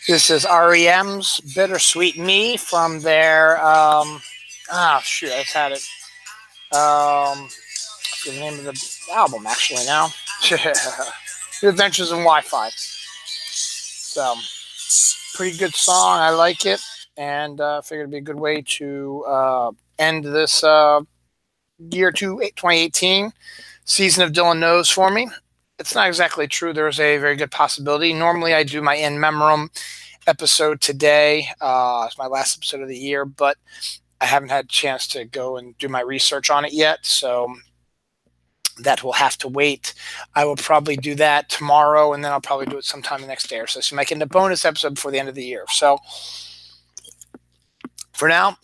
This is REM's Bittersweet Me from their shoot, I just had it. I forget the name of the album actually now. The Adventures in Wi-Fi. So pretty good song. I like it, and figured it'd be a good way to end this year 2018 season of Dylan Knows for me. It's not exactly true. There's a very good possibility. Normally, I do my in memoriam episode today. It's my last episode of the year, but I haven't had a chance to go and do my research on it yet. So that will have to wait. I will probably do that tomorrow, and then I'll probably do it sometime the next day or so. So make it a bonus episode before the end of the year. So for now,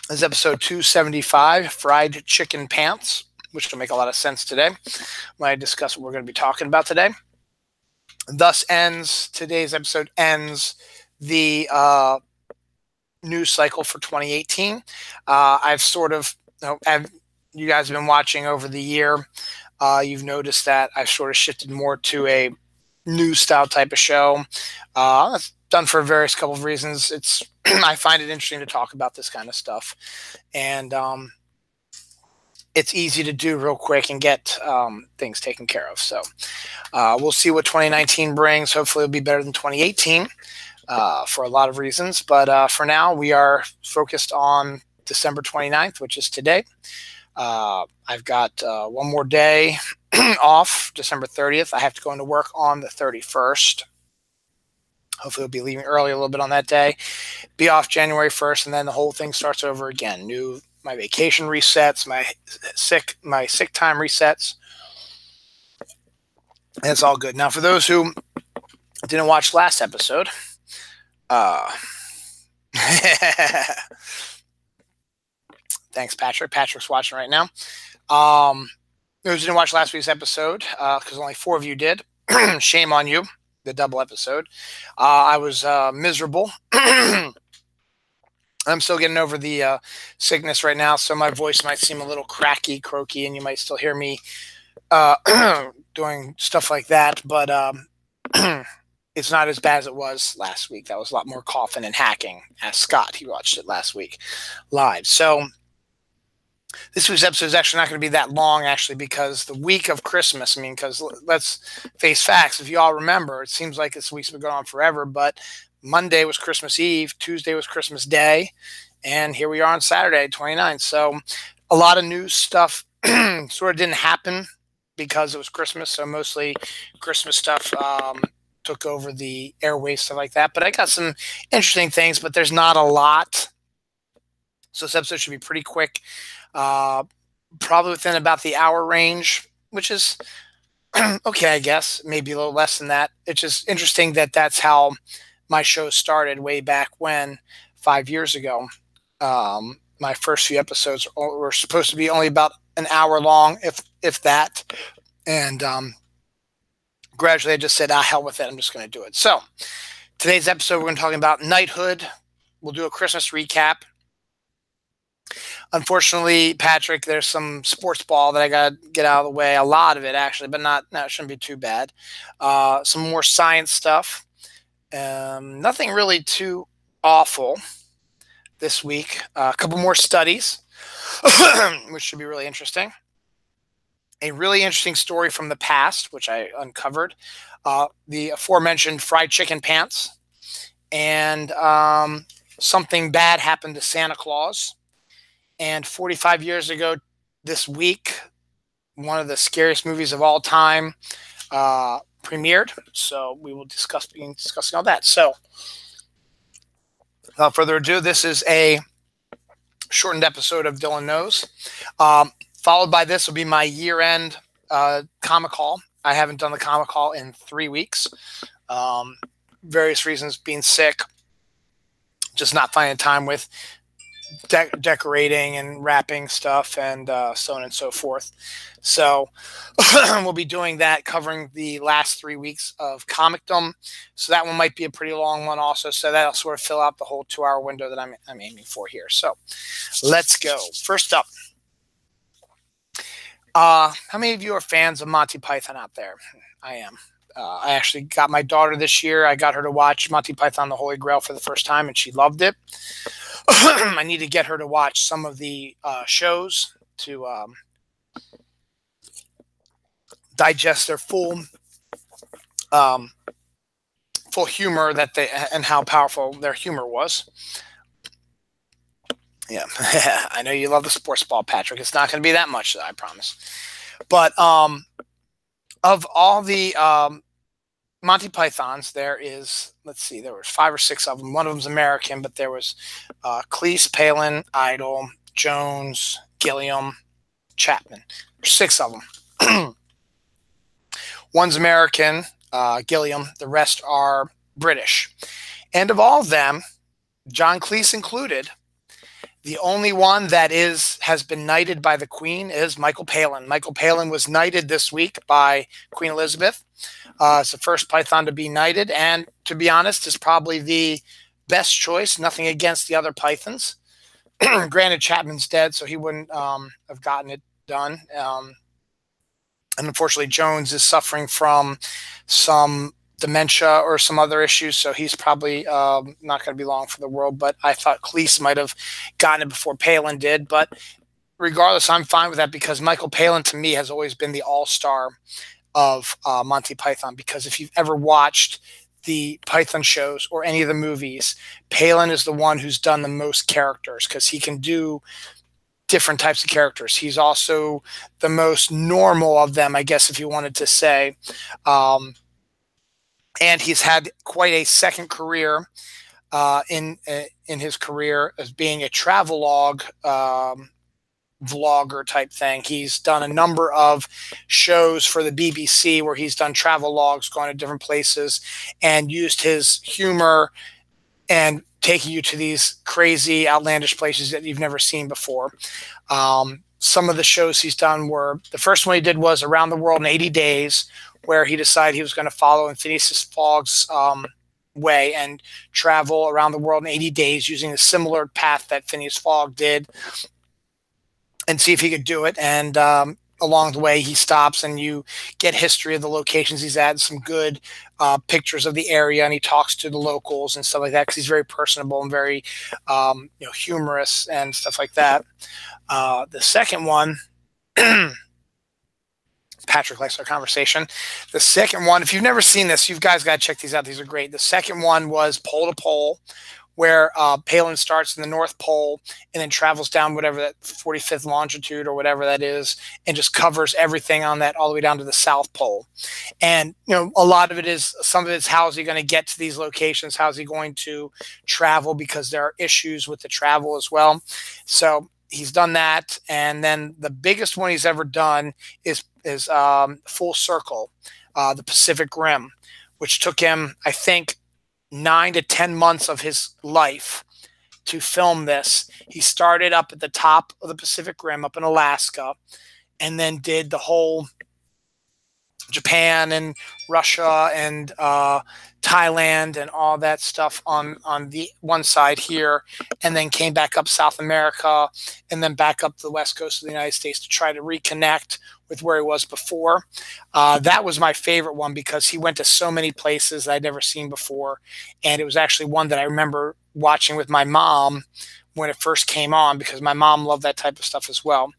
this is episode 275, Fried Chicken Pants, which will make a lot of sense today when I discuss what we're going to be talking about today. Thus ends today's episode, ends the news cycle for 2018. I've sort of, you guys have been watching over the year. You've noticed that I've sort of shifted more to a news style type of show. That's done for various couple of reasons. It's I find it interesting to talk about this kind of stuff, and it's easy to do real quick and get things taken care of. So we'll see what 2019 brings. Hopefully it'll be better than 2018 for a lot of reasons. But for now, we are focused on December 29th, which is today. I've got one more day off, December 30th. I have to go into work on the 31st. Hopefully I'll be leaving early a little bit on that day. Be off January 1st, and then the whole thing starts over again. My vacation resets, my sick time resets. And it's all good. Now, for those who didn't watch last episode, thanks, Patrick. Patrick's watching right now. Those who didn't watch last week's episode, because only 4 of you did, shame on you, the double episode. I was miserable. I'm still getting over the sickness right now, so my voice might seem a little cracky, croaky, and you might still hear me doing stuff like that, but it's not as bad as it was last week. That was a lot more coughing and hacking. Ask Scott. He watched it last week live. So this week's episode is actually not going to be that long, actually, because the week of Christmas, because let's face facts. If you all remember, it seems like this week's been going on forever, but Monday was Christmas Eve, Tuesday was Christmas Day, and here we are on Saturday, 29th. So a lot of news stuff sort of didn't happen because it was Christmas, so mostly Christmas stuff took over the airwaves, stuff like that. But I got some interesting things, but there's not a lot. So this episode should be pretty quick, probably within about the hour range, which is okay, I guess, maybe a little less than that. It's just interesting that that's how my show started way back when, 5 years ago. My first few episodes were supposed to be only about an hour long, if that. And gradually I just said, hell with it. I'm just going to do it. So today's episode, we're going to talk about knighthood. We'll do a Christmas recap. Unfortunately, Patrick, there's some sports ball that I got to get out of the way. A lot of it, actually, but it shouldn't be too bad. Some more science stuff. Nothing really too awful this week. A couple more studies, which should be really interesting. A really interesting story from the past, which I uncovered. The aforementioned fried chicken pants. And something bad happened to Santa Claus. And 45 years ago this week, one of the scariest movies of all time premiered. So we will be discussing all that. So without further ado, this is a shortened episode of Dylan Knows. Followed by this will be my year-end comic haul. I haven't done the comic haul in 3 weeks. Various reasons, being sick, just not finding time with decorating and wrapping stuff and so on and so forth. So we'll be doing that, covering the last 3 weeks of Comicdom. So that one might be a pretty long one also. So that'll sort of fill out the whole 2-hour window that I'm aiming for here. So let's go. First up, how many of you are fans of Monty Python out there? I am. I actually got my daughter this year. I got her to watch Monty Python: The Holy Grail for the first time, and she loved it. I need to get her to watch some of the shows to digest their um, full humor that they and how powerful their humor was. Yeah, I know you love the sports ball, Patrick. It's not going to be that much, I promise. But of all the Monty Pythons, there is, let's see, there was 5 or 6 of them. One of them's American, but there was Cleese, Palin, Idle, Jones, Gilliam, Chapman. There's 6 of them. One's American, Gilliam. The rest are British. And of all of them, John Cleese included, the only one that has been knighted by the Queen is Michael Palin. Michael Palin was knighted this week by Queen Elizabeth. It's the first Python to be knighted, and to be honest, is probably the best choice. Nothing against the other Pythons. Granted, Chapman's dead, so he wouldn't have gotten it done. And unfortunately, Jones is suffering from some dementia or some other issues, so he's probably not going to be long for the world. But I thought Cleese might have gotten it before Palin did. But regardless, I'm fine with that, because Michael Palin, to me, has always been the all-star of Monty Python. Because if you've ever watched the Python shows or any of the movies, Palin is the one who's done the most characters, because he can do different types of characters. He's also the most normal of them, I guess, if you wanted to say. And he's had quite a second career in his career as being a travelogue vlogger type thing. He's done a number of shows for the BBC where he's done travel logs, going to different places, and used his humor and taking you to these crazy, outlandish places that you've never seen before. Some of the shows he's done were, the first one he did was Around the World in 80 Days, where he decided he was going to follow in Phineas Fogg's way and travel around the world in 80 days using a similar path that Phineas Fogg did, and see if he could do it. And along the way, he stops and you get history of the locations he's at, some good pictures of the area, and he talks to the locals and stuff like that, because he's very personable and very humorous and stuff like that. The second one, Patrick likes our conversation. The second one, if you've never seen this, you guys got to check these out. These are great. The second one was Pole to Pole, where Palin starts in the North Pole and then travels down whatever that 45th longitude or whatever that is, and just covers everything on that all the way down to the South Pole. And, a lot of it is, some of it's how is he going to get to these locations? How is he going to travel? Because there are issues with the travel as well. So he's done that. And then the biggest one he's ever done is Full Circle, the Pacific Rim, which took him, I think, 9 to 10 months of his life to film this. He started up at the top of the Pacific Rim up in Alaska, and then did the whole Japan and Russia and Thailand and all that stuff on the one side here, and then came back up South America, and then back up the west coast of the United States to try to reconnect with where he was before. That was my favorite one, because he went to so many places I'd never seen before, and it was actually one that I remember watching with my mom when it first came on, because my mom loved that type of stuff as well.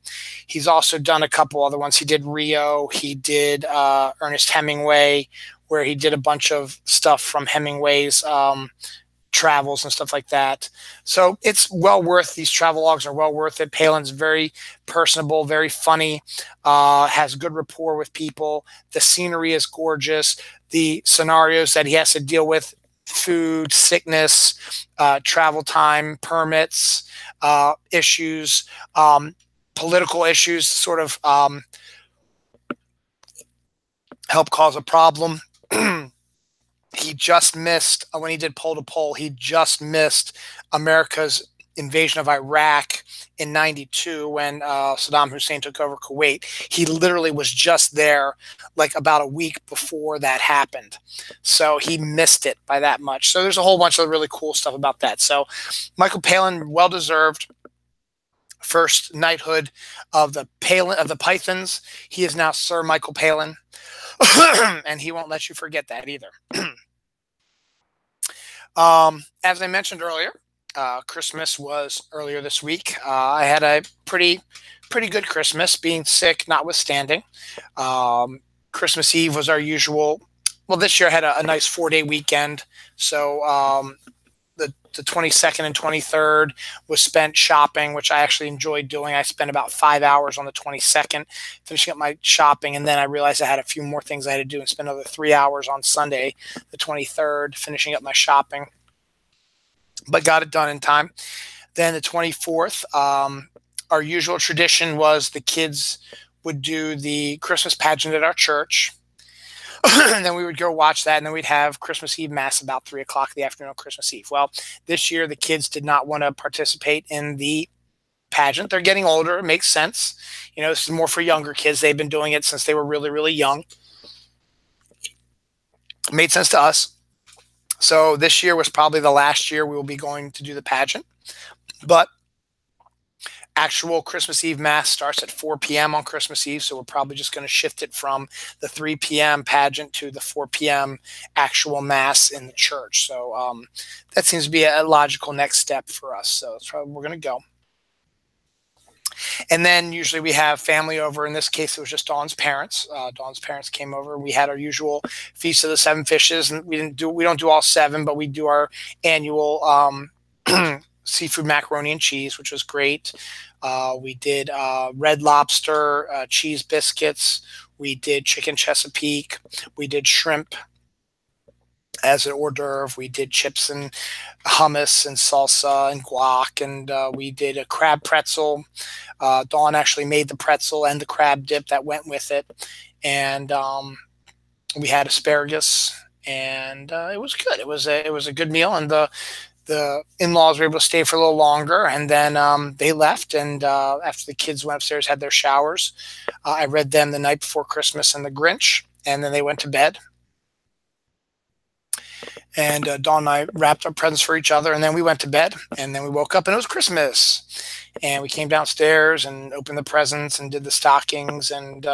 He's also done a couple other ones. He did Rio. He did Ernest Hemingway, where he did a bunch of stuff from Hemingway's travels and stuff like that. So it's well worth, these travel logs are well worth it. Palin's very personable, very funny, has good rapport with people. The scenery is gorgeous. The scenarios that he has to deal with, food, sickness, travel time, permits, issues, political issues, sort of help cause a problem. He just missed, when he did Pole to Pole, he just missed America's invasion of Iraq in '92 when Saddam Hussein took over Kuwait. He literally was just there like about a week before that happened. So he missed it by that much. So there's a whole bunch of really cool stuff about that. So Michael Palin, well-deserved first knighthood of the Pythons. He is now Sir Michael Palin. And he won't let you forget that either. As I mentioned earlier, Christmas was earlier this week. I had a pretty good Christmas, being sick notwithstanding. Um, Christmas Eve was our usual. Well, this year I had a nice 4-day weekend. So the 22nd and 23rd was spent shopping, which I actually enjoyed doing. I spent about 5 hours on the 22nd finishing up my shopping, and then I realized I had a few more things I had to do and spend another 3 hours on Sunday, the 23rd, finishing up my shopping, but got it done in time. Then the 24th, our usual tradition was the kids would do the Christmas pageant at our church. And then we would go watch that, and then we'd have Christmas Eve Mass about 3 o'clock in the afternoon on Christmas Eve. Well, this year the kids did not want to participate in the pageant. They're getting older. It makes sense. You know, this is more for younger kids. They've been doing it since they were really, really young. It made sense to us. So this year was probably the last year we will be going to do the pageant. But actual Christmas Eve Mass starts at 4 p.m. on Christmas Eve, so we're probably just going to shift it from the 3 p.m. pageant to the 4 p.m. actual Mass in the church. So that seems to be a logical next step for us. So that's probably where we're going to go. And then usually we have family over. In this case, it was just Dawn's parents. Dawn's parents came over. We had our usual Feast of the Seven Fishes, and we don't do all seven, but we do our annual seafood macaroni and cheese, which was great. We did Red Lobster cheese biscuits. We did chicken Chesapeake. We did shrimp as an hors d'oeuvre. We did chips and hummus and salsa and guac, and we did a crab pretzel. Dawn actually made the pretzel and the crab dip that went with it, and we had asparagus, and it was good. It was a good meal, and the in-laws were able to stay for a little longer, and then they left. And after the kids went upstairs, had their showers, I read them The Night Before Christmas and The Grinch, and then they went to bed. And Dawn and I wrapped our presents for each other, and then we went to bed. And then we woke up, and it was Christmas. And we came downstairs and opened the presents and did the stockings and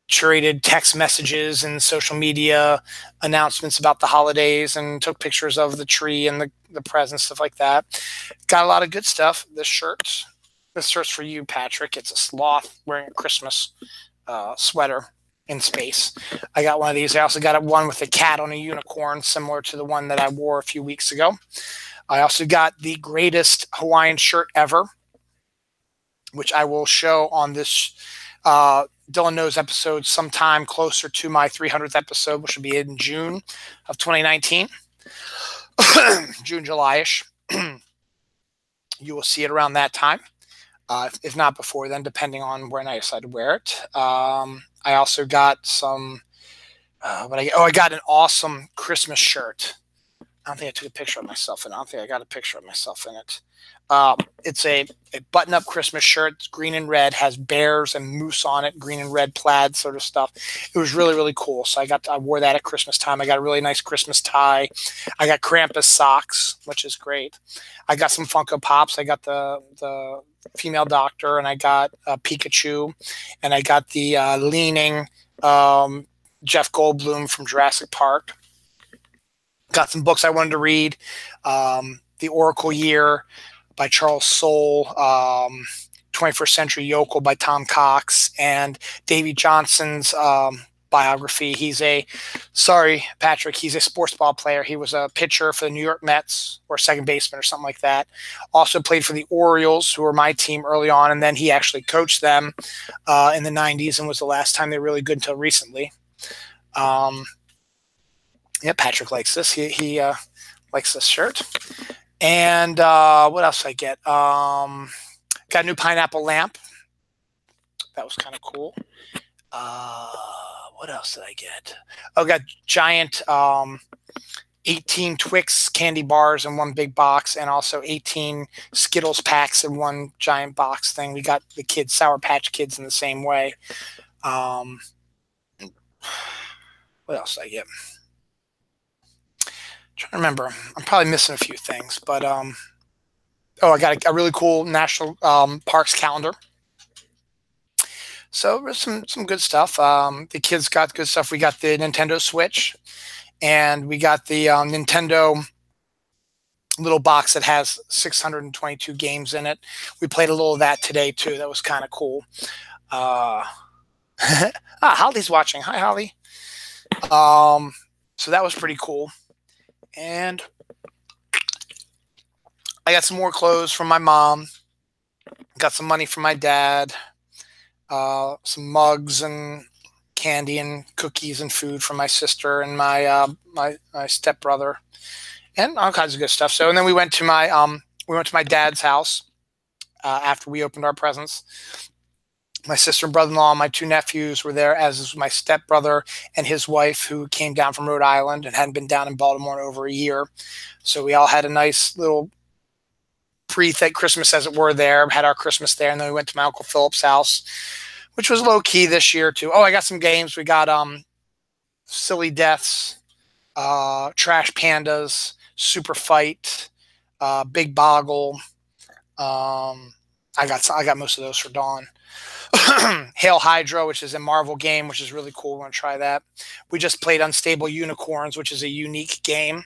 curated text messages and social media announcements about the holidays and took pictures of the tree and the presents, stuff like that. Got a lot of good stuff. This shirt's for you, Patrick. It's a sloth wearing a Christmas sweater in space. I got one of these. I also got one with a cat on a unicorn, similar to the one that I wore a few weeks ago. I also got the greatest Hawaiian shirt ever, which I will show on this Dylan Knows episode sometime closer to my 300th episode, which will be in June of 2019. June, July-ish. You will see it around that time. If not before then, depending on when I decide to wear it. I also got some, I got an awesome Christmas shirt. I don't think I took a picture of myself in it. I don't think I got a picture of myself in it. It's a button-up Christmas shirt. It's green and red, has bears and moose on it, green and red plaid sort of stuff. It was really, really cool. So I wore that at Christmas time. I got a really nice Christmas tie. I got Krampus socks, which is great. I got some Funko Pops. I got the female doctor, and I got Pikachu, and I got the leaning Jeff Goldblum from Jurassic Park. Got some books I wanted to read. The Oracle Year by Charles Soule, 21st Century Yokel by Tom Cox, and Davy Johnson's biography. Sorry, Patrick, he's a sports ball player. He was a pitcher for the New York Mets, or second baseman or something like that. Also played for the Orioles, who were my team early on, and then he actually coached them in the 90s and was the last time they were really good until recently. Yeah, Patrick likes this. He likes this shirt. And what else did I get? Got a new pineapple lamp. That was kind of cool. What else did I get? Oh, got giant 18 Twix candy bars in one big box, and also 18 Skittles packs in one giant box thing. We got the kids, Sour Patch Kids, in the same way. What else did I get? Trying to remember. I'm probably missing a few things, but I got a really cool National Parks calendar. So there's some good stuff. The kids got good stuff. We got the Nintendo Switch, and we got the Nintendo little box that has 622 games in it. We played a little of that today too. That was kind of cool. Uh, Holly's watching. Hi, Holly. So that was pretty cool. And I got some more clothes from my mom. Got some money from my dad. Some mugs and candy and cookies and food from my sister and my stepbrother, and all kinds of good stuff. So, and then we went to my dad's house after we opened our presents. My sister and brother-in-law and my two nephews were there, as is my stepbrother and his wife, who came down from Rhode Island and hadn't been down in Baltimore in over a year. So we all had a nice little Christmas, as it were, there. Had our Christmas there, and then we went to my Uncle Philip's house, which was low key this year too. Oh, I got some games. We got Silly Deaths, Trash Pandas, Super Fight, Big Boggle. I got most of those for Dawn. Hail Hydra, which is a Marvel game, which is really cool. We're going to try that. We just played Unstable Unicorns, which is a unique game.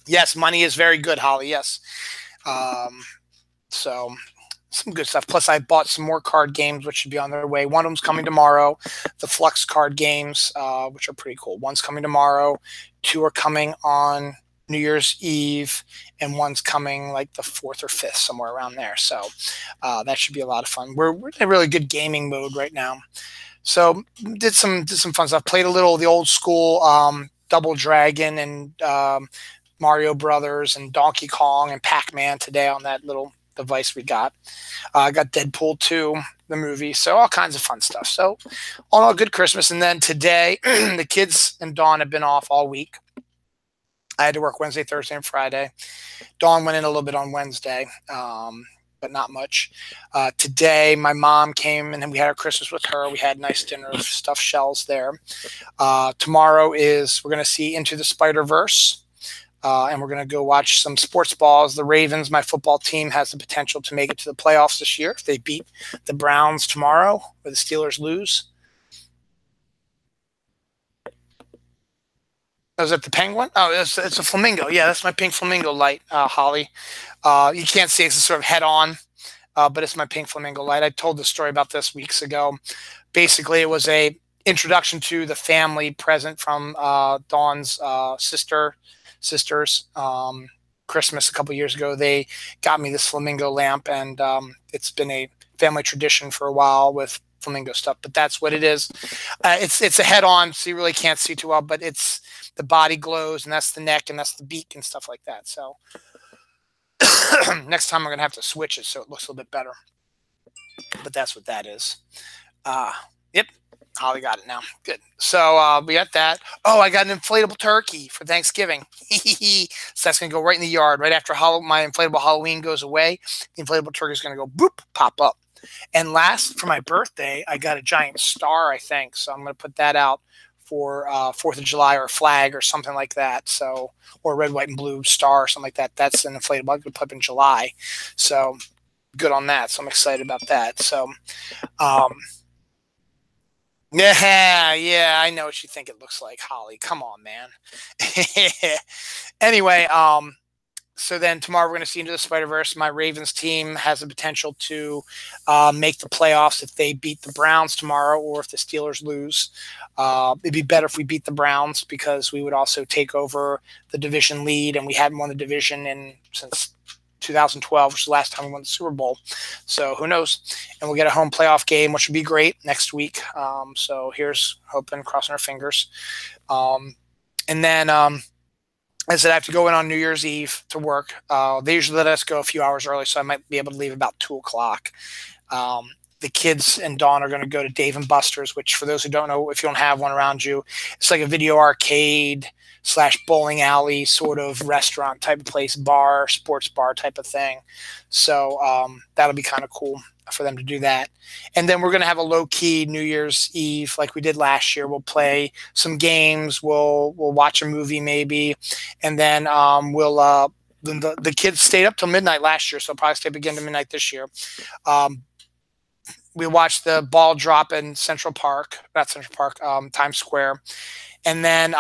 Yes, money is very good, Holly. Yes. So some good stuff. Plus, I bought some more card games, which should be on their way. One of them's coming tomorrow. The Flux card games, which are pretty cool. One's coming tomorrow. Two are coming on New Year's Eve, and one's coming like the 4th or 5th, somewhere around there. So that should be a lot of fun. We're in a really good gaming mode right now. So did some fun stuff. Played a little of the old school Double Dragon and Mario Brothers and Donkey Kong and Pac-Man today on that little device we got. I got Deadpool 2, the movie, so all kinds of fun stuff. So all in all, good Christmas. And then today, the kids and Dawn have been off all week. I had to work Wednesday, Thursday, and Friday. Dawn went in a little bit on Wednesday, but not much. Today, my mom came, and then we had our Christmas with her. We had nice dinner, stuffed shells there. Tomorrow we're going to see Into the Spider-Verse. And we're going to go watch some sports balls. The Ravens, my football team, has the potential to make it to the playoffs this year if they beat the Browns tomorrow or the Steelers lose. Is it the Penguin? Oh, it's a flamingo. Yeah, that's my pink flamingo light, Holly. You can't see it's sort of head on, but it's my pink flamingo light. I told the story about this weeks ago. Basically, it was a introduction to the family present from Dawn's sisters. Christmas a couple years ago, they got me this flamingo lamp, and it's been a family tradition for a while with flamingo stuff. But that's what it is. It's a head on, so you really can't see too well, but it's the body glows, and that's the neck, and that's the beak and stuff like that. So next time I'm gonna have to switch it so it looks a little bit better. But that's what that is. Yep. Holly got it now. Good. So we got that. Oh, I got an inflatable turkey for Thanksgiving. So that's going to go right in the yard. Right after my inflatable Halloween goes away, the inflatable turkey is going to go boop, pop up. And last, for my birthday, I got a giant star, I think. So I'm going to put that out for 4th of July or a flag or something like that. So, or red, white, and blue star or something like that. That's an inflatable. I'm going to put up in July. So good on that. So I'm excited about that. So, yeah, I know what you think it looks like, Holly. Come on, man. Anyway, so then tomorrow we're going to see Into the Spider-Verse. My Ravens team has the potential to make the playoffs if they beat the Browns tomorrow or if the Steelers lose. It'd be better if we beat the Browns because we would also take over the division lead, and we hadn't won the division since 2012, which is the last time we won the Super Bowl. So who knows? And we'll get a home playoff game, which would be great next week. So here's hoping, crossing our fingers. And then I said I have to go in on New Year's Eve to work. They usually let us go a few hours early, so I might be able to leave about 2 o'clock. The kids and Dawn are going to go to Dave & Buster's, which for those who don't know, if you don't have one around you, it's like a video arcade / bowling alley sort of restaurant type of place, bar, sports bar type of thing. So that'll be kind of cool for them to do that. And then we're going to have a low-key New Year's Eve like we did last year. We'll play some games. We'll watch a movie maybe. And then the kids stayed up till midnight last year, so I'll probably stay up again to midnight this year. we watch the ball drop in Central Park, not Central Park, Times Square, and then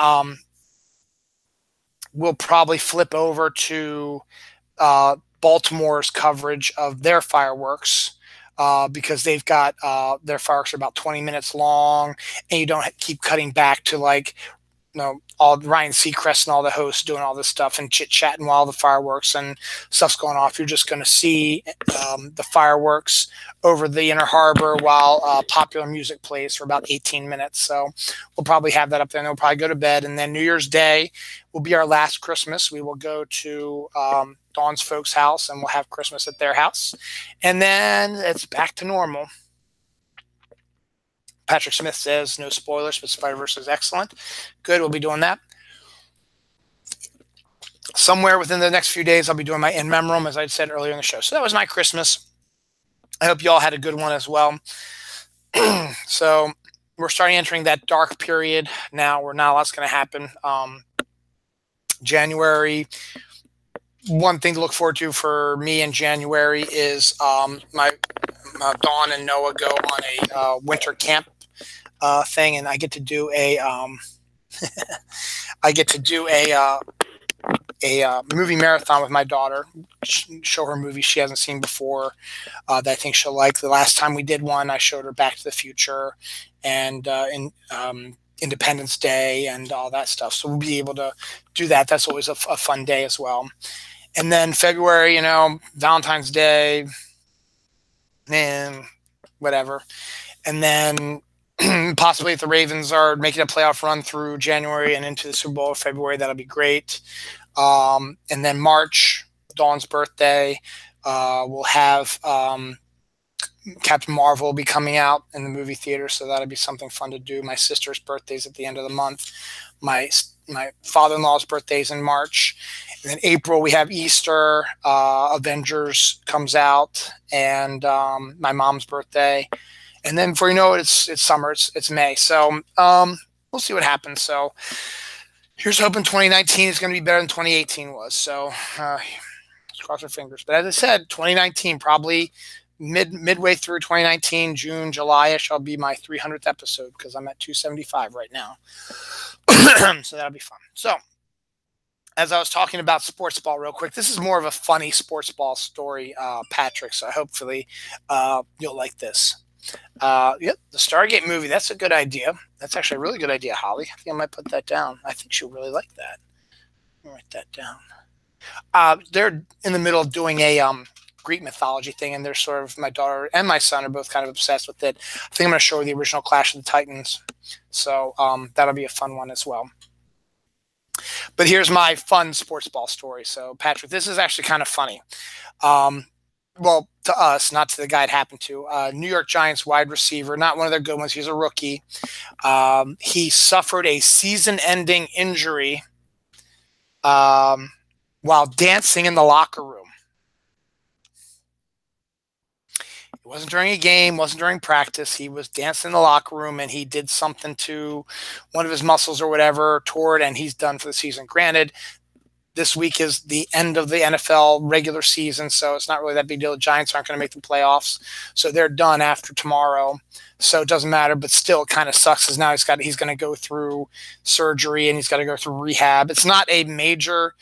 we'll probably flip over to Baltimore's coverage of their fireworks. Because they've got their fireworks are about 20 minutes long, and you don't keep cutting back to like all Ryan Seacrest and all the hosts doing all this stuff and chit chatting while the fireworks and stuff's going off. You're just going to see the fireworks over the Inner Harbor while popular music plays for about 18 minutes. So we'll probably have that up there, and we'll probably go to bed. And then New Year's Day will be our last Christmas. We will go to Dawn's folks' house, and we'll have Christmas at their house. And then it's back to normal. Patrick Smith says, no spoilers, but Spider-Verse is excellent. Good, we'll be doing that. Somewhere within the next few days, I'll be doing my In Memoriam, as I said earlier in the show. So that was my Christmas. I hope you all had a good one as well. So we're starting entering that dark period now where not a lot's going to happen. January, one thing to look forward to for me in January is my Dawn and Noah go on a winter camp thing, and I get to do a movie marathon with my daughter. Show her movies she hasn't seen before that I think she'll like. The last time we did one, I showed her Back to the Future and Independence Day and all that stuff. So we'll be able to do that. That's always a fun day as well. And then February, Valentine's Day, and whatever. And then possibly if the Ravens are making a playoff run through January and into the Super Bowl in February, that'll be great. And then March, Dawn's birthday, we'll have Captain Marvel will be coming out in the movie theater, so that'll be something fun to do. My sister's birthday's at the end of the month. My father-in-law's birthday's in March. And then April, we have Easter, Avengers comes out, and my mom's birthday. And then before you know it, it's summer. It's May. So we'll see what happens. So here's hoping 2019 is going to be better than 2018 was. So let's cross our fingers. But as I said, 2019 probably midway through 2019, June, July, shall be my 300th episode because I'm at 275 right now. So that'll be fun. So as I was talking about sports ball real quick, this is more of a funny sports ball story, Patrick. So hopefully you'll like this. Yep, the Stargate movie. That's a good idea. That's actually a really good idea, Holly. I think I might put that down. I think she'll really like that. I'll write that down. They're in the middle of doing a Greek mythology thing, and they're sort of, my daughter and my son are both kind of obsessed with it. I think I'm going to show her the original Clash of the Titans. So that'll be a fun one as well. But here's my fun sports ball story. So, Patrick, this is actually kind of funny. Well, to us, not to the guy it happened to. New York Giants wide receiver, not one of their good ones. He's a rookie. He suffered a season-ending injury while dancing in the locker room. It wasn't during a game, wasn't during practice. He was dancing in the locker room, and he did something to one of his muscles or whatever, tore it, and he's done for the season. Granted, this week is the end of the NFL regular season, so it's not really that big deal. The Giants aren't going to make the playoffs, so they're done after tomorrow. So it doesn't matter, but still it kind of sucks because now he's going to go through surgery and he's got to go through rehab. It's not a major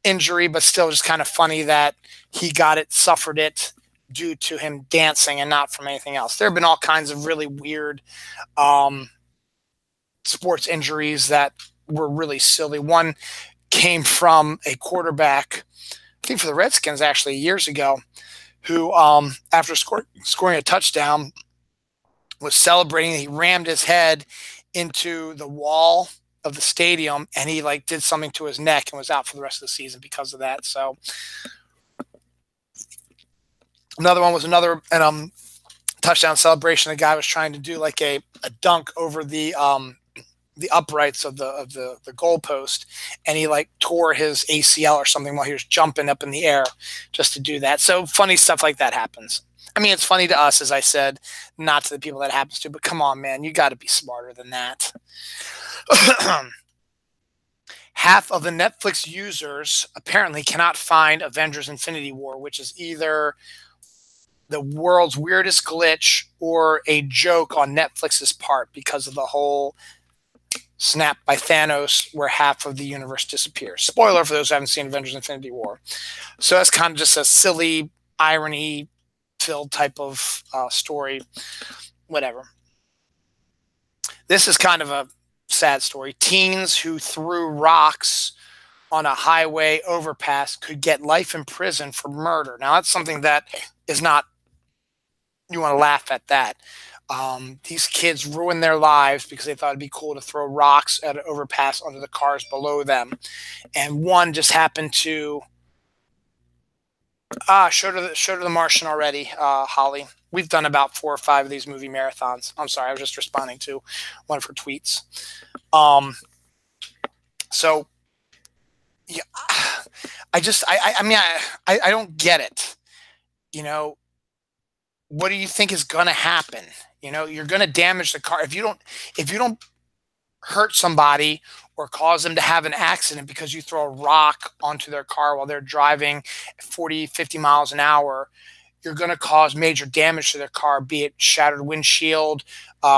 injury, but still just kind of funny that he got it, suffered it due to him dancing and not from anything else. There have been all kinds of really weird sports injuries that were really silly. One came from a quarterback, I think for the Redskins actually years ago, who after scoring a touchdown was celebrating. He rammed his head into the wall of the stadium, and he did something to his neck and was out for the rest of the season because of that. So another one was another touchdown celebration. The guy was trying to do a dunk over the uprights of the goalpost, and he tore his ACL or something while he was jumping up in the air just to do that. So funny stuff like that happens. I mean, it's funny to us, as I said, not to the people that it happens to, but come on, man, you got to be smarter than that. Half of the Netflix users apparently cannot find Avengers Infinity War, which is either the world's weirdest glitch or a joke on Netflix's part because of the whole snap by Thanos where half of the universe disappears. Spoiler for those who haven't seen Avengers Infinity War. So that's kind of just a silly, irony filled type of story. Whatever. This is kind of a sad story. Teens who threw rocks on a highway overpass could get life in prison for murder. Now, that's something that is not, you want to laugh at that. These kids ruined their lives because they thought it'd be cool to throw rocks at an overpass onto the cars below them. And one just happened to showed her the Martian already, Holly. We've done about 4 or 5 of these movie marathons. I'm sorry, I was just responding to one of her tweets. So yeah, I mean, I don't get it. You know, what do you think is going to happen? You know, you're going to damage the car if you don't hurt somebody or cause them to have an accident because you throw a rock onto their car while they're driving 40, 50 miles an hour. You're going to cause major damage to their car, be it shattered windshield,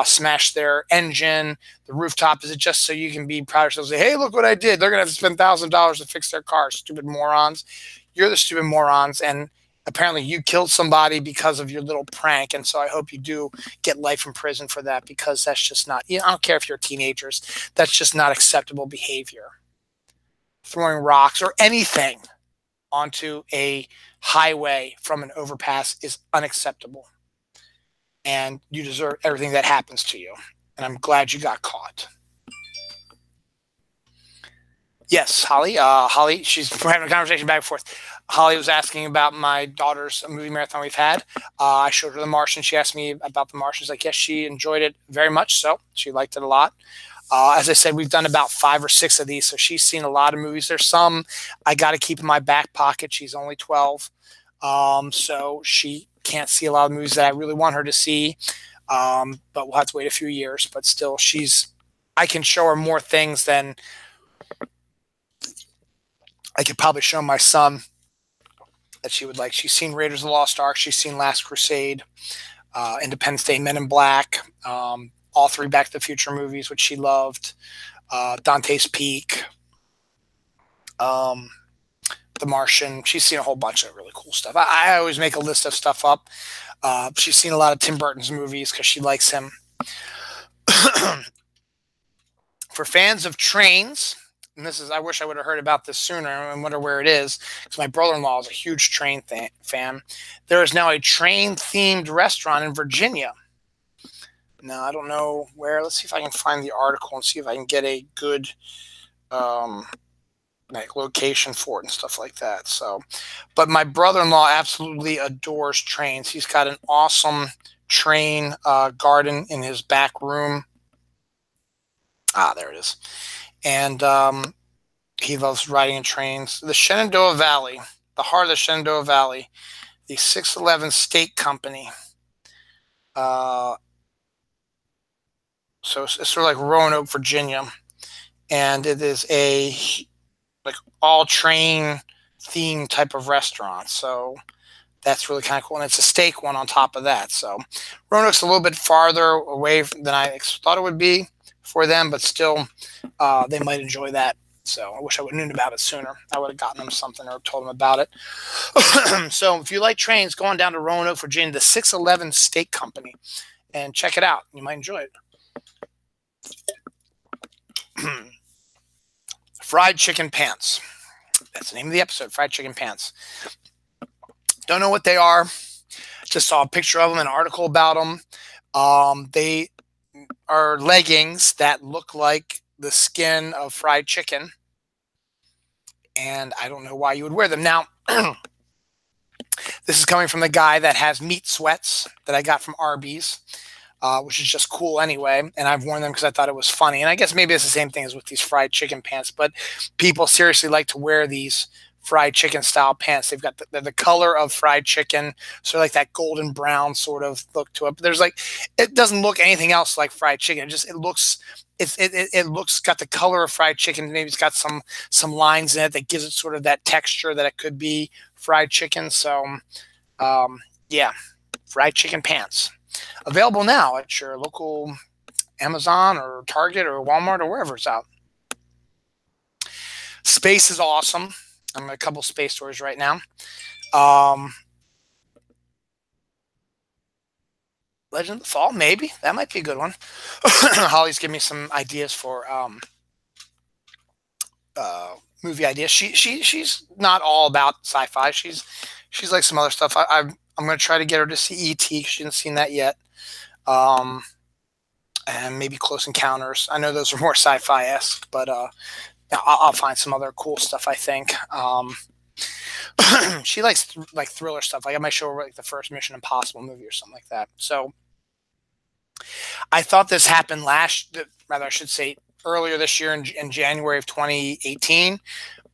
smash their engine, the rooftop. Is it just so you can be proud of yourself and say, hey, look what I did? They're going to have to spend $1,000 to fix their car. Stupid morons. You're the stupid morons. And apparently you killed somebody because of your little prank. And so I hope you do get life in prison for that, because that's just not, I don't care if you're teenagers. That's just not acceptable behavior. Throwing rocks or anything onto a highway from an overpass is unacceptable. And you deserve everything that happens to you. And I'm glad you got caught. Yes, Holly. Holly, we're having a conversation back and forth. Holly was asking about my daughter's movie marathon we've had. I showed her The Martian. She asked me about The Martian. She's like, yes, she enjoyed it very much so. She liked it a lot. As I said, we've done about 5 or 6 of these, so she's seen a lot of movies. There's some I got to keep in my back pocket. She's only 12, so she can't see a lot of movies that I really want her to see, but we'll have to wait a few years. But still, I can show her more things than I could probably show my son that she would like. She's seen Raiders of the Lost Ark. She's seen Last Crusade, Independence Day, Men in Black, all 3 Back to the Future movies, which she loved, Dante's Peak, The Martian. She's seen a whole bunch of really cool stuff. I always make a list of stuff up. She's seen a lot of Tim Burton's movies because she likes him. For fans of trains, and I wish I would have heard about this sooner and wonder where it is, because my brother-in-law is a huge train fan. There is now a train-themed restaurant in Virginia. Now, I don't know where. Let's see if I can find the article and see if I can get a good location for it and stuff like that. So, but my brother-in-law absolutely adores trains. He's got an awesome train garden in his back room. There it is. And he loves riding in trains. The Shenandoah Valley, the heart of the Shenandoah Valley, the 611 Steak Company. So it's sort of like Roanoke, Virginia, and it is a all train themed type of restaurant. So that's really kind of cool, and it's a steak one on top of that. So Roanoke's a little bit farther away than I thought it would be for them, but still, they might enjoy that. So I wish I would have known about it sooner. I would have gotten them something or told them about it. So if you like trains, go on down to Roanoke, Virginia, the 611 Steak Company, and check it out. You might enjoy it. Fried chicken pants. That's the name of the episode, Fried Chicken Pants. Don't know what they are. Just saw a picture of them, an article about them. They are leggings that look like the skin of fried chicken. And I don't know why you would wear them. Now, this is coming from the guy that has meat sweats that I got from Arby's, which is just cool anyway. And I've worn them because I thought it was funny. And I guess maybe it's the same thing as with these fried chicken pants. But people seriously like to wear these fried chicken style pants. They've got the color of fried chicken, so like that golden brown sort of look to it. But there's it doesn't look anything else like fried chicken. It looks got the color of fried chicken. Maybe it's got some lines in it that gives it sort of that texture that it could be fried chicken. So yeah, Fried Chicken Pants. Available now at your local Amazon or Target or Walmart or wherever it's out. Space is awesome. I'm in a couple space stores right now. Legend of the Fall, maybe. That might be a good one. Holly's giving me some ideas for movie ideas. She's not all about sci-fi. She's like some other stuff. I'm going to try to get her to see E.T. because she hasn't seen that yet. And maybe Close Encounters. I know those are more sci-fi-esque, but I'll find some other cool stuff, I think. She likes like thriller stuff. Like I might show her like the first Mission Impossible movie or something like that. So I thought this happened rather I should say earlier this year in January of 2018,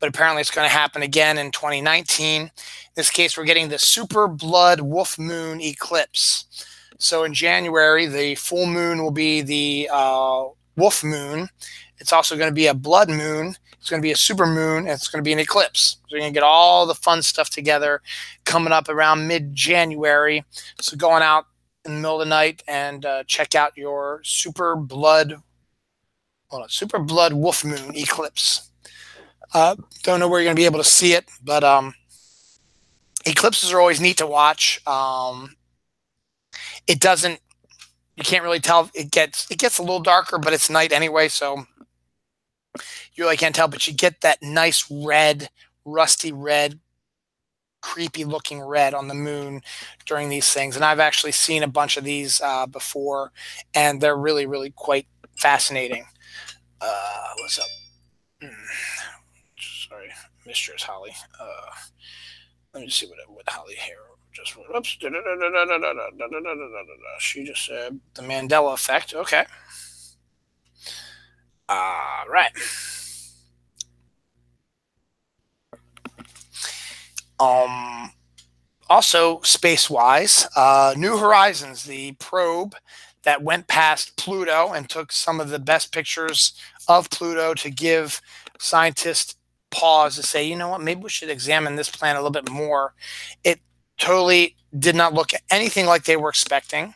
but apparently it's going to happen again in 2019. In this case, we're getting the super blood wolf moon eclipse. So in January, the full moon will be the wolf moon. It's also going to be a blood moon. It's going to be a super moon, and it's going to be an eclipse. So you're going to get all the fun stuff together coming up around mid-January. So going out in the middle of the night and check out your super blood wolf moon eclipse. Don't know where you're going to be able to see it, but eclipses are always neat to watch. You can't really tell. It gets a little darker, but it's night anyway, so you really can't tell. But you get that nice red, rusty red, creepy looking red on the moon during these things. And I've actually seen a bunch of these before, and they're really, really quite fascinating. What's up? Sorry, Mistress Holly. Let me see what Holly here just wrote. Oops. She just said the Mandela effect. Okay. Right. Also, space-wise, New Horizons, the probe that went past Pluto and took some of the best pictures of Pluto to give scientists pause to say, you know what, maybe we should examine this planet a little bit more. It totally did not look anything like they were expecting.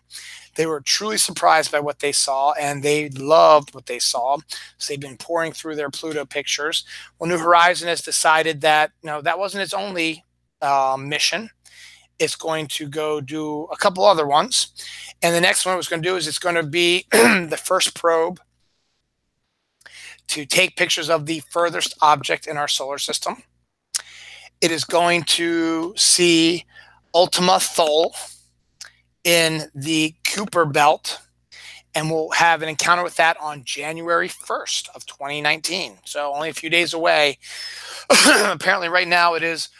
They were truly surprised by what they saw, and they loved what they saw. So they've been pouring through their Pluto pictures. Well, New Horizon has decided that that wasn't its only mission. It's going to go do a couple other ones. And the next one it was going to do is it's going to be the first probe to take pictures of the furthest object in our solar system. It is going to see Ultima Thule in the Kuiper Belt, and we'll have an encounter with that on January 1st of 2019. So only a few days away. Apparently right now it is,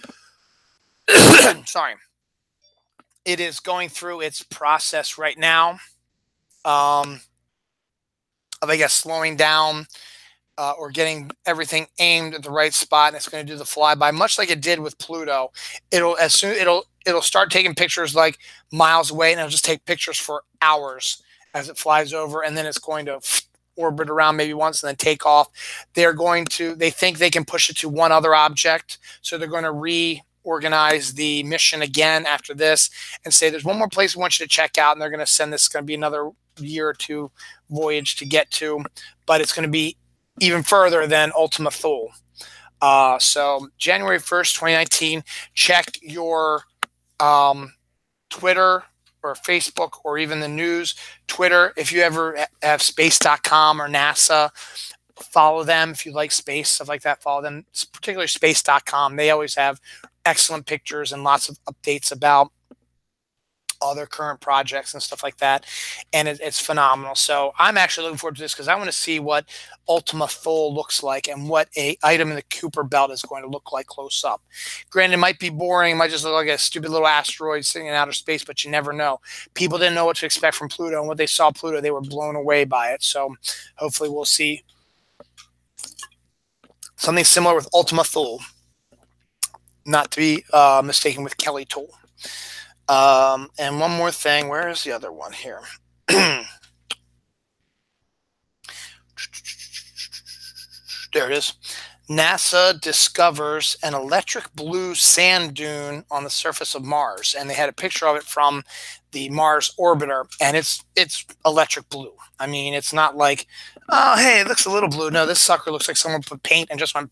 sorry, it is going through its process right now of, I guess, slowing down or getting everything aimed at the right spot, and it's going to do the flyby, much like it did with Pluto. It'll start taking pictures like miles away, and it'll just take pictures for hours as it flies over, and then it's going to orbit around maybe once and then take off. They think they can push it to one other object, so they're going to reorganize the mission again after this and say there's one more place we want you to check out, and they're going to send this. It's going to be another year or two voyage to get to, but it's going to be even further than Ultima Thule. So January 1st, 2019, check your Twitter or Facebook or even the news. Twitter, if you ever have space.com or NASA, follow them. If you like space, stuff like that, follow them, particularly space.com. They always have excellent pictures and lots of updates about all their current projects and stuff like that, and it's phenomenal. So I'm actually looking forward to this because I want to see what Ultima Thule looks like and what a item in the Kuiper Belt is going to look like close up. Granted, it might be boring, it might just look like a stupid little asteroid sitting in outer space, but you never know. People didn't know what to expect from Pluto, and when they saw Pluto, they were blown away by it. So hopefully we'll see something similar with Ultima Thule, not to be mistaken with Kelly Tool. And one more thing, where is the other one here? There it is. NASA discovers an electric blue sand dune on the surface of Mars, and they had a picture of it from the Mars orbiter, and it's electric blue. I mean, it's not like, oh, hey, it looks a little blue. No, this sucker looks like someone put paint and just went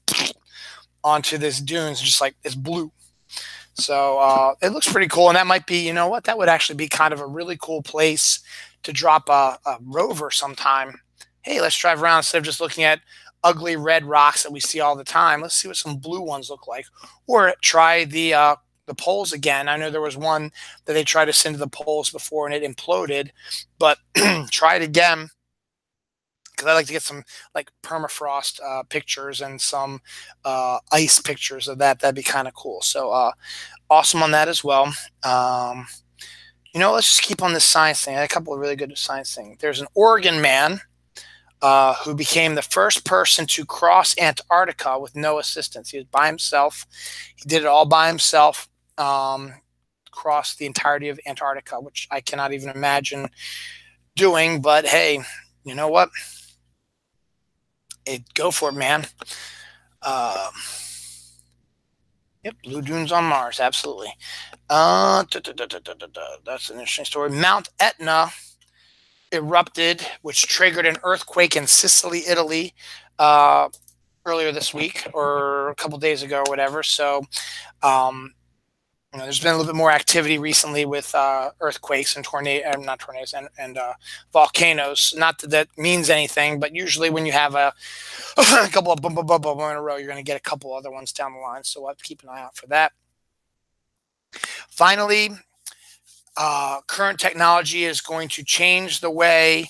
onto this dune. It's just like it's blue. So it looks pretty cool, and that might be, you know what, that would actually be kind of a really cool place to drop a rover sometime. Hey, let's drive around instead of just looking at ugly red rocks that we see all the time. Let's see what some blue ones look like, or try the poles again. I know there was one that they tried to send to the poles before and it imploded, but try it again, because I like to get some like permafrost pictures and some ice pictures of that. That'd be kind of cool. So awesome on that as well. Let's just keep on this science thing. I had a couple of really good science things. There's an Oregon man who became the first person to cross Antarctica with no assistance. He was by himself. He did it all by himself. Crossed the entirety of Antarctica, which I cannot even imagine doing. But hey, you know what? Go for it, man. Yep, blue dunes on Mars, absolutely. That's an interesting story. Mount Etna erupted, which triggered an earthquake in Sicily, Italy, earlier this week or a couple days ago or whatever. So there's been a little bit more activity recently with earthquakes and not tornadoes, and volcanoes. Not that that means anything, but usually when you have a couple of boom, boom, boom, boom in a row, you're going to get a couple other ones down the line. So we'll have to keep an eye out for that. Finally, current technology is going to change the way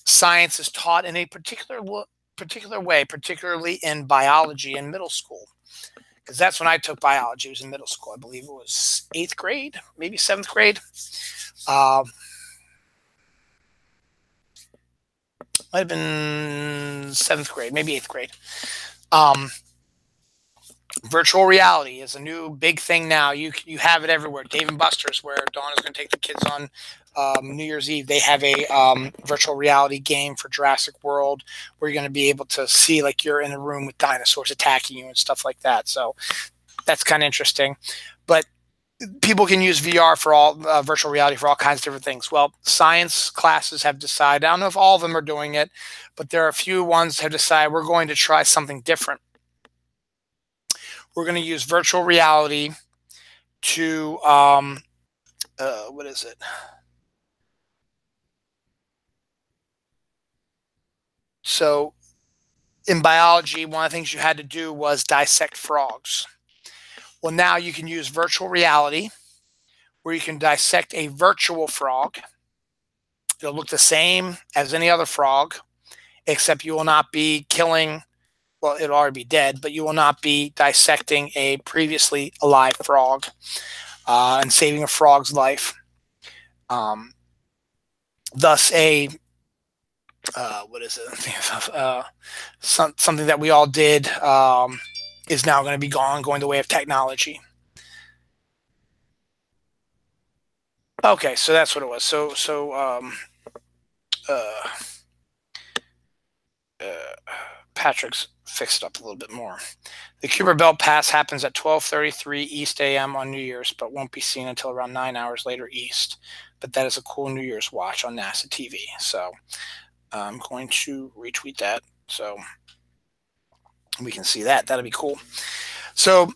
science is taught in a particular way, particularly in biology in middle school. Because that's when I took biology. It was in middle school. I believe it was 8th grade, maybe 7th grade. Might have been 7th grade, maybe 8th grade. Virtual reality is a new big thing now. You have it everywhere. Dave and Buster's, where Dawn is going to take the kids on New Year's Eve, they have a virtual reality game for Jurassic World where you're going to be able to see like you're in a room with dinosaurs attacking you and stuff like that. So that's kind of interesting. But people can use VR for all virtual reality for all kinds of different things. Well, science classes have decided, I don't know if all of them are doing it, but there are a few ones that have decided we're going to try something different. We're going to use virtual reality to, what is it? So in biology, one of the things you had to do was dissect frogs. Well, now you can use virtual reality where you can dissect a virtual frog. It'll look the same as any other frog, except you will not be killing, well, it'll already be dead, but you will not be dissecting a previously alive frog and saving a frog's life. Thus, what is it? Something that we all did is now going to be gone, going the way of technology. Okay, so that's what it was. Patrick's fixed it up a little bit more. The Kuiper Belt Pass happens at 12:33 East AM on New Year's, but won't be seen until around 9 hours later East. But that is a cool New Year's watch on NASA TV. So I'm going to retweet that so we can see that. That'll be cool. So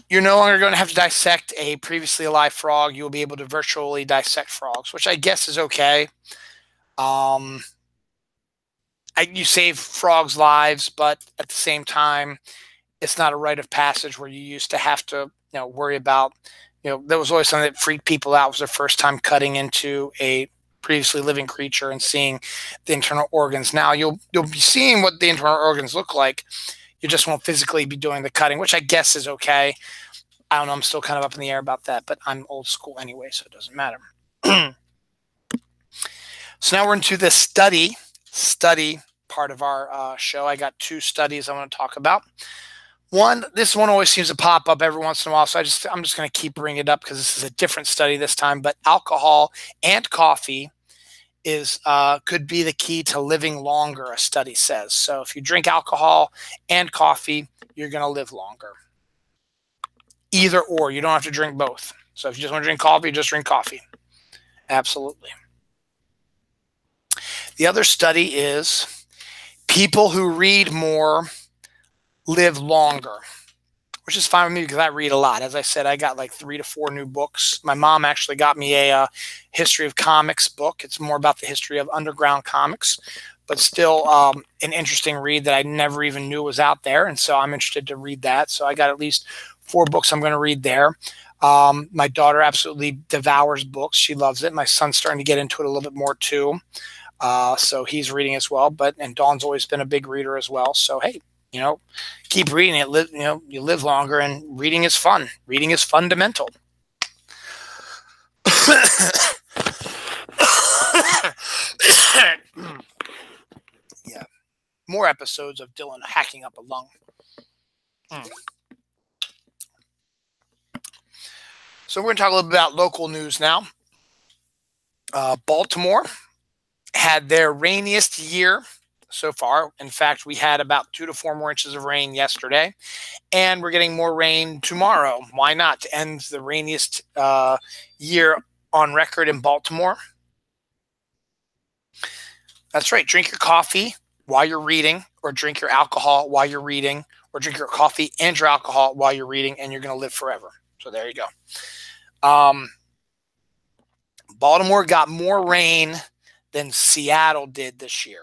you're no longer going to have to dissect a previously alive frog. You'll be able to virtually dissect frogs, which I guess is okay. You save frogs' lives, but at the same time, it's not a rite of passage where you used to have to, worry about, there was always something that freaked people out. It was their first time cutting into a previously living creature and seeing the internal organs. Now you'll be seeing what the internal organs look like. You just won't physically be doing the cutting, which I guess is okay. I don't know. I'm still kind of up in the air about that, but I'm old school anyway, so it doesn't matter. So now we're into the study part of our show. I got 2 studies I want to talk about. This one always seems to pop up every once in a while, so I'm just going to keep bringing it up because this is a different study this time. But alcohol and coffee is could be the key to living longer, a study says. So if you drink alcohol and coffee, you're going to live longer. Either or, you don't have to drink both. So if you just want to drink coffee, just drink coffee. Absolutely. The other study is people who read more live longer, which is fine with me because I read a lot. As I said, I got like 3 to 4 new books. My mom actually got me a history of comics book. It's more about the history of underground comics, but still an interesting read that I never even knew was out there. And so I'm interested to read that. So I got at least 4 books I'm going to read there. My daughter absolutely devours books. She loves it. My son's starting to get into it a little bit more too. So he's reading as well. And Dawn's always been a big reader as well. So, hey, keep reading it. You live longer, and reading is fun. Reading is fundamental. Yeah, more episodes of Dylan hacking up a lung. So we're going to talk a little bit about local news now. Baltimore had their rainiest year so far. In fact, we had about 2 to 4 more inches of rain yesterday, and we're getting more rain tomorrow. Why not? To end the rainiest year on record in Baltimore. That's right. Drink your coffee while you're reading, or drink your alcohol while you're reading, or drink your coffee and your alcohol while you're reading, and you're going to live forever. So there you go. Baltimore got more rain than Seattle did this year.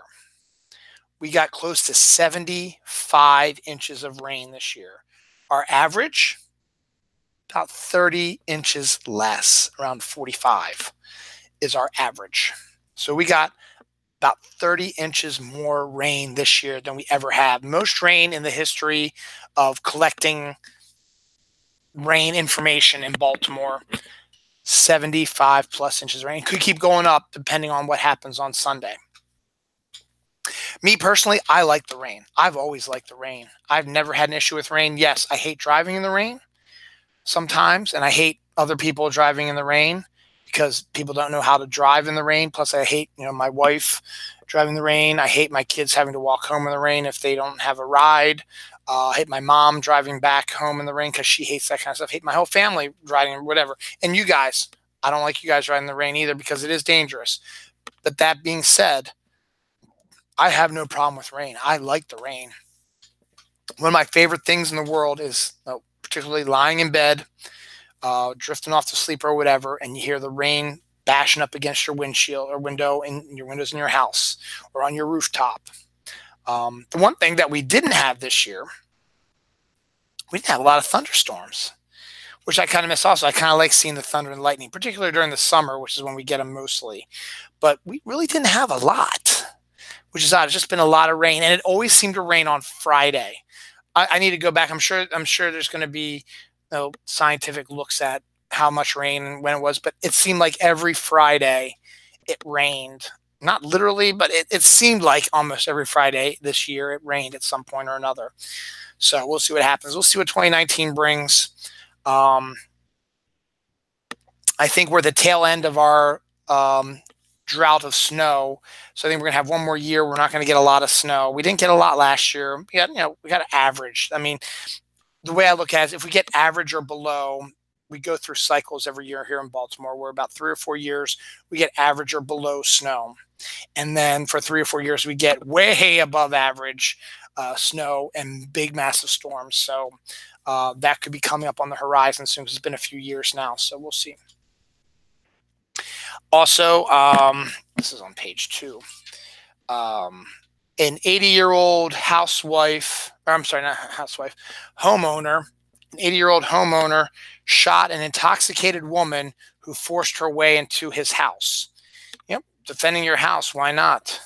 We got close to 75 inches of rain this year. Our average, about 30 inches less, around 45 is our average. So we got about 30 inches more rain this year than we ever have. Most rain in the history of collecting rain information in Baltimore. 75 plus inches of rain. Could keep going up depending on what happens on Sunday. Me personally, I like the rain. I've always liked the rain. I've never had an issue with rain. Yes, I hate driving in the rain sometimes, and I hate other people driving in the rain because people don't know how to drive in the rain. Plus, I hate, my wife driving in the rain. I hate my kids having to walk home in the rain if they don't have a ride. I hate my mom driving back home in the rain because she hates that kind of stuff. I hate my whole family riding or whatever. And you guys, I don't like you guys riding in the rain either because it is dangerous. But that being said, I have no problem with rain. I like the rain. One of my favorite things in the world is particularly lying in bed, drifting off to sleep or whatever, and you hear the rain bashing up against your windshield or window in your windows in your house or on your rooftop. The one thing that we didn't have this year, we didn't have a lot of thunderstorms, which I kind of miss also. I kind of like seeing the thunder and lightning, particularly during the summer, which is when we get them mostly. But we really didn't have a lot, which is odd. It's just been a lot of rain, and it always seemed to rain on Friday. I need to go back. I'm sure there's going to be scientific looks at how much rain and when it was, but it seemed like every Friday it rained. Not literally, but it seemed like almost every Friday this year it rained at some point or another. So we'll see what happens. We'll see what 2019 brings. I think we're the tail end of our drought of snow. So I think we're going to have one more year. We're not going to get a lot of snow. We didn't get a lot last year. We got an average. I mean, the way I look at it is if we get average or below, we go through cycles every year here in Baltimore. We're about 3 or 4 years, we get average or below snow. And then for 3 or 4 years, we get way above average snow and big, massive storms. So that could be coming up on the horizon soon. It's been a few years now, so we'll see. Also, this is on page 2. An 80-year-old homeowner, an 80-year-old homeowner shot an intoxicated woman who forced her way into his house. Defending your house, why not?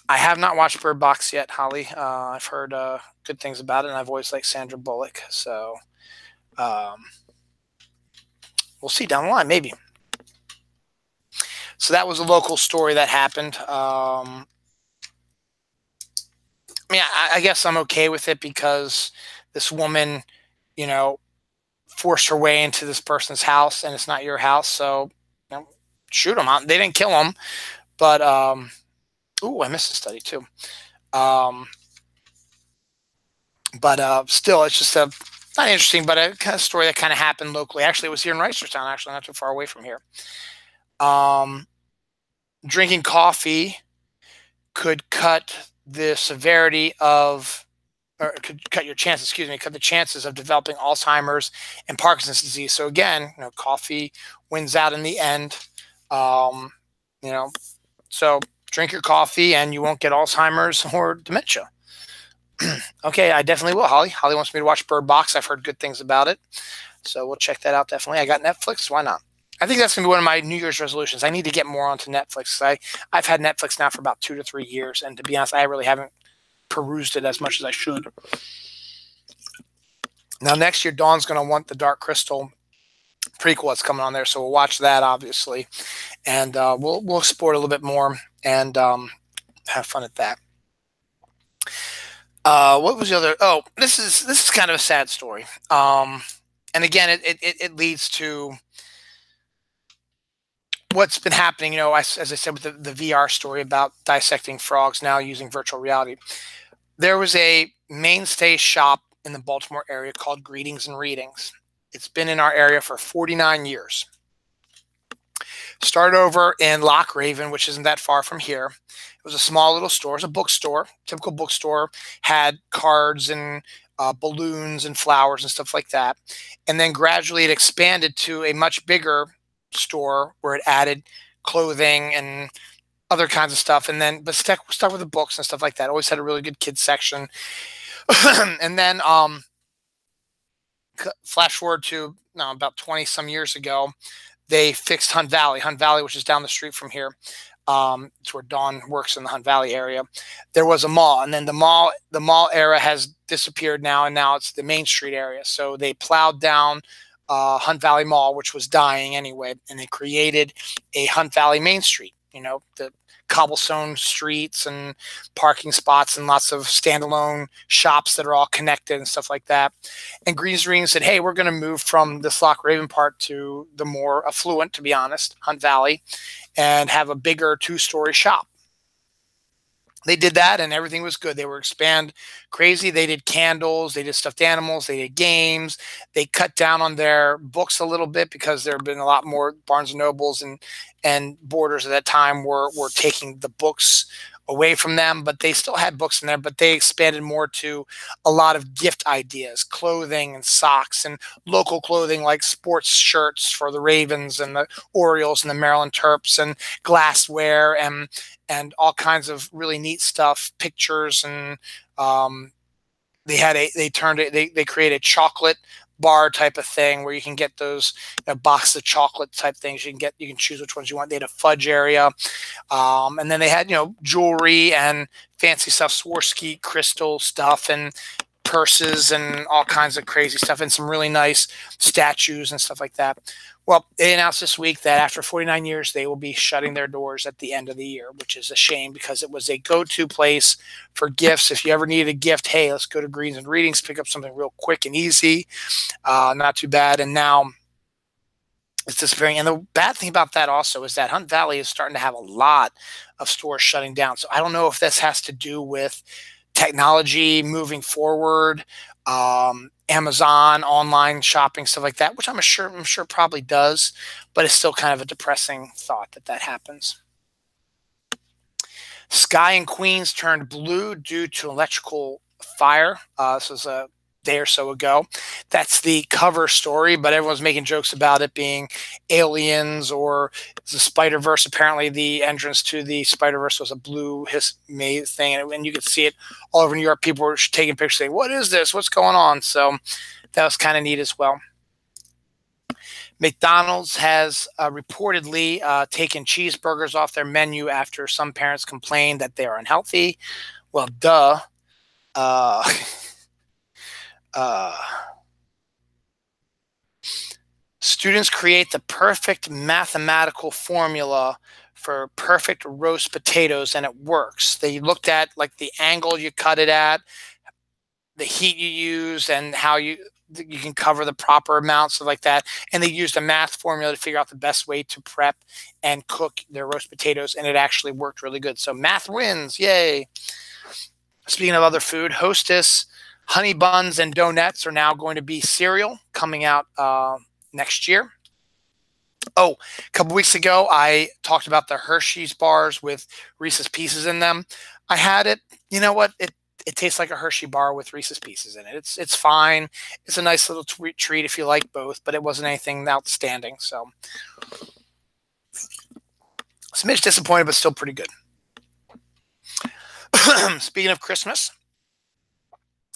I have not watched Bird Box yet, Holly. I've heard good things about it, and I've always liked Sandra Bullock. So we'll see down the line, maybe. So that was a local story that happened. I guess I'm okay with it because this woman, forced her way into this person's house, and it's not your house. So, shoot them. They didn't kill them, but ooh, I missed a study too. But still, it's just a not interesting, but a kind of story that kind of happened locally. Actually, it was here in Reisterstown, actually, not too far away from here. Drinking coffee could cut the severity of, or could cut your chances, cut the chances of developing Alzheimer's and Parkinson's disease. So again, coffee wins out in the end. So drink your coffee and you won't get Alzheimer's or dementia. Okay, I definitely will, Holly. Holly wants me to watch Bird Box. I've heard good things about it. So we'll check that out, definitely. I got Netflix. Why not? I think that's going to be one of my New Year's resolutions. I need to get more onto Netflix. I've had Netflix now for about 2 to 3 years. And to be honest, I really haven't perused it as much as I should. Now, next year, Dawn's going to want the Dark Crystal prequel that's coming on there. So we'll watch that, obviously. And we'll explore it a little bit more and have fun at that. What was the other? Oh, this is kind of a sad story. And again, it leads to what's been happening. As I said with the VR story about dissecting frogs now using virtual reality. There was a mainstay shop in the Baltimore area called Greetings and Readings. It's been in our area for 49 years. Started over in Loch Raven, which isn't that far from here. It was a small little store. It was a bookstore, typical bookstore, had cards and balloons and flowers and stuff like that. And then gradually it expanded to a much bigger store where it added clothing and other kinds of stuff. And then, but stuck with the books and stuff like that. Always had a really good kids section. And then flash forward to about 20 some years ago, they fixed Hunt Valley, which is down the street from here. It's where Dawn works in the Hunt Valley area. There was a mall, and then the mall era has disappeared now, and now it's the Main Street area. So they plowed down Hunt Valley Mall, which was dying anyway, and they created a Hunt Valley Main Street. The cobblestone streets and parking spots and lots of standalone shops that are all connected and stuff like that. And Greetings and Readings said, hey, we're going to move from this Loch Raven part to the more affluent, to be honest, Hunt Valley, and have a bigger 2-story shop. They did that and everything was good. They were expand crazy. They did candles, they did stuffed animals, they did games. They cut down on their books a little bit because there have been a lot more Barnes and Nobles and Borders at that time were taking the books away from them, but they still had books in there, but they expanded more to a lot of gift ideas, clothing and socks and local clothing like sports shirts for the Ravens and the Orioles and the Maryland Terps and glassware and all kinds of really neat stuff, pictures. And they created chocolate bar type of thing where you can get those box of chocolate type things. You can choose which ones you want. They had a fudge area. And then they had, jewelry and fancy stuff, Swarovski crystal stuff and purses and all kinds of crazy stuff and some really nice statues and stuff like that. Well, they announced this week that after 49 years, they will be shutting their doors at the end of the year, which is a shame because it was a go-to place for gifts. If you ever needed a gift, hey, let's go to Greetings and Readings, pick up something real quick and easy. Not too bad. And now it's disappearing. And the bad thing about that also is that Hunt Valley is starting to have a lot of stores shutting down. So I don't know if this has to do with technology moving forward, Amazon, online shopping, stuff like that, which I'm sure probably does, but it's still kind of a depressing thought that happens. Sky in Queens turned blue due to electrical fire. This was a day or so ago. That's the cover story, but everyone's making jokes about it being aliens or the Spider-Verse. Apparently the entrance to the Spider-Verse was a blue maze thing, and you could see it all over New York. People were taking pictures saying, what is this? What's going on? So that was kind of neat as well. McDonald's has reportedly taken cheeseburgers off their menu after some parents complained that they are unhealthy. Well, duh. Students create the perfect mathematical formula for perfect roast potatoes, and it works. They looked at like the angle you cut it at, the heat you use, and how you can cover the proper amount, stuff like that. And they used a math formula to figure out the best way to prep and cook their roast potatoes, and it actually worked really good. So math wins, yay! Speaking of other food, Hostess honey buns and donuts are now going to be cereal coming out next year. Oh, a couple weeks ago, I talked about the Hershey's bars with Reese's Pieces in them. I had it. You know what? It tastes like a Hershey bar with Reese's Pieces in it. It's fine. It's a nice little treat if you like both, but it wasn't anything outstanding. So, smidge disappointed, but still pretty good. Speaking of Christmas,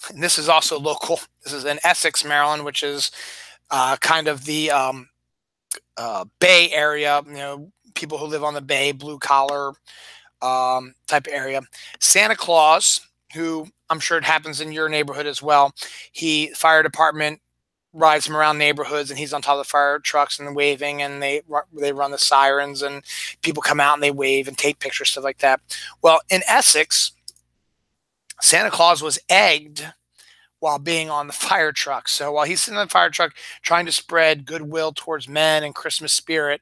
and this is also local. This is in Essex, Maryland, which is kind of the Bay area. You know, people who live on the Bay, blue collar type of area. Santa Claus, who I'm sure it happens in your neighborhood as well. Fire department rides him around neighborhoods, and he's on top of the fire trucks and waving, and they run the sirens, and people come out and they wave and take pictures, stuff like that. Well, in Essex, Santa Claus was egged while being on the fire truck. So while he's sitting on the fire truck trying to spread goodwill towards men and Christmas spirit,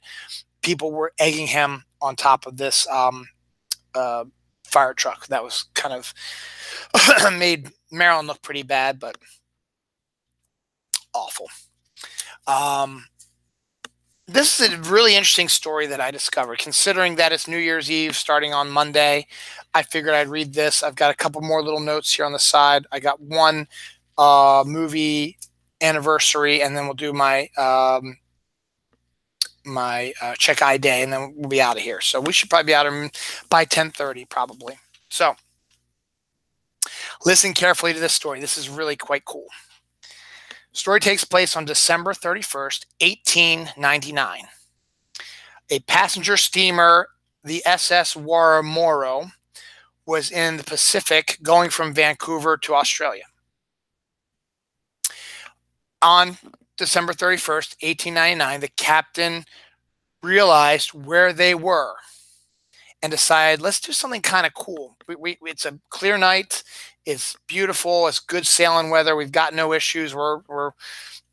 people were egging him on top of this fire truck. That was kind of made Maryland look pretty bad, but awful. This is a really interesting story that I discovered. Considering that it's New Year's Eve starting on Monday, I figured I'd read this. I've got a couple more little notes here on the side. I got one movie anniversary, and then we'll do my check eye day, and then we'll be out of here. So we should probably be out of by 10:30 probably. So listen carefully to this story. This is really quite cool. Story takes place on December 31st, 1899. A passenger steamer, the SS Warramoro, was in the Pacific going from Vancouver to Australia. On December 31st, 1899, the captain realized where they were and decided, let's do something kind of cool. It's a clear night. It's beautiful. It's good sailing weather. We've got no issues. We're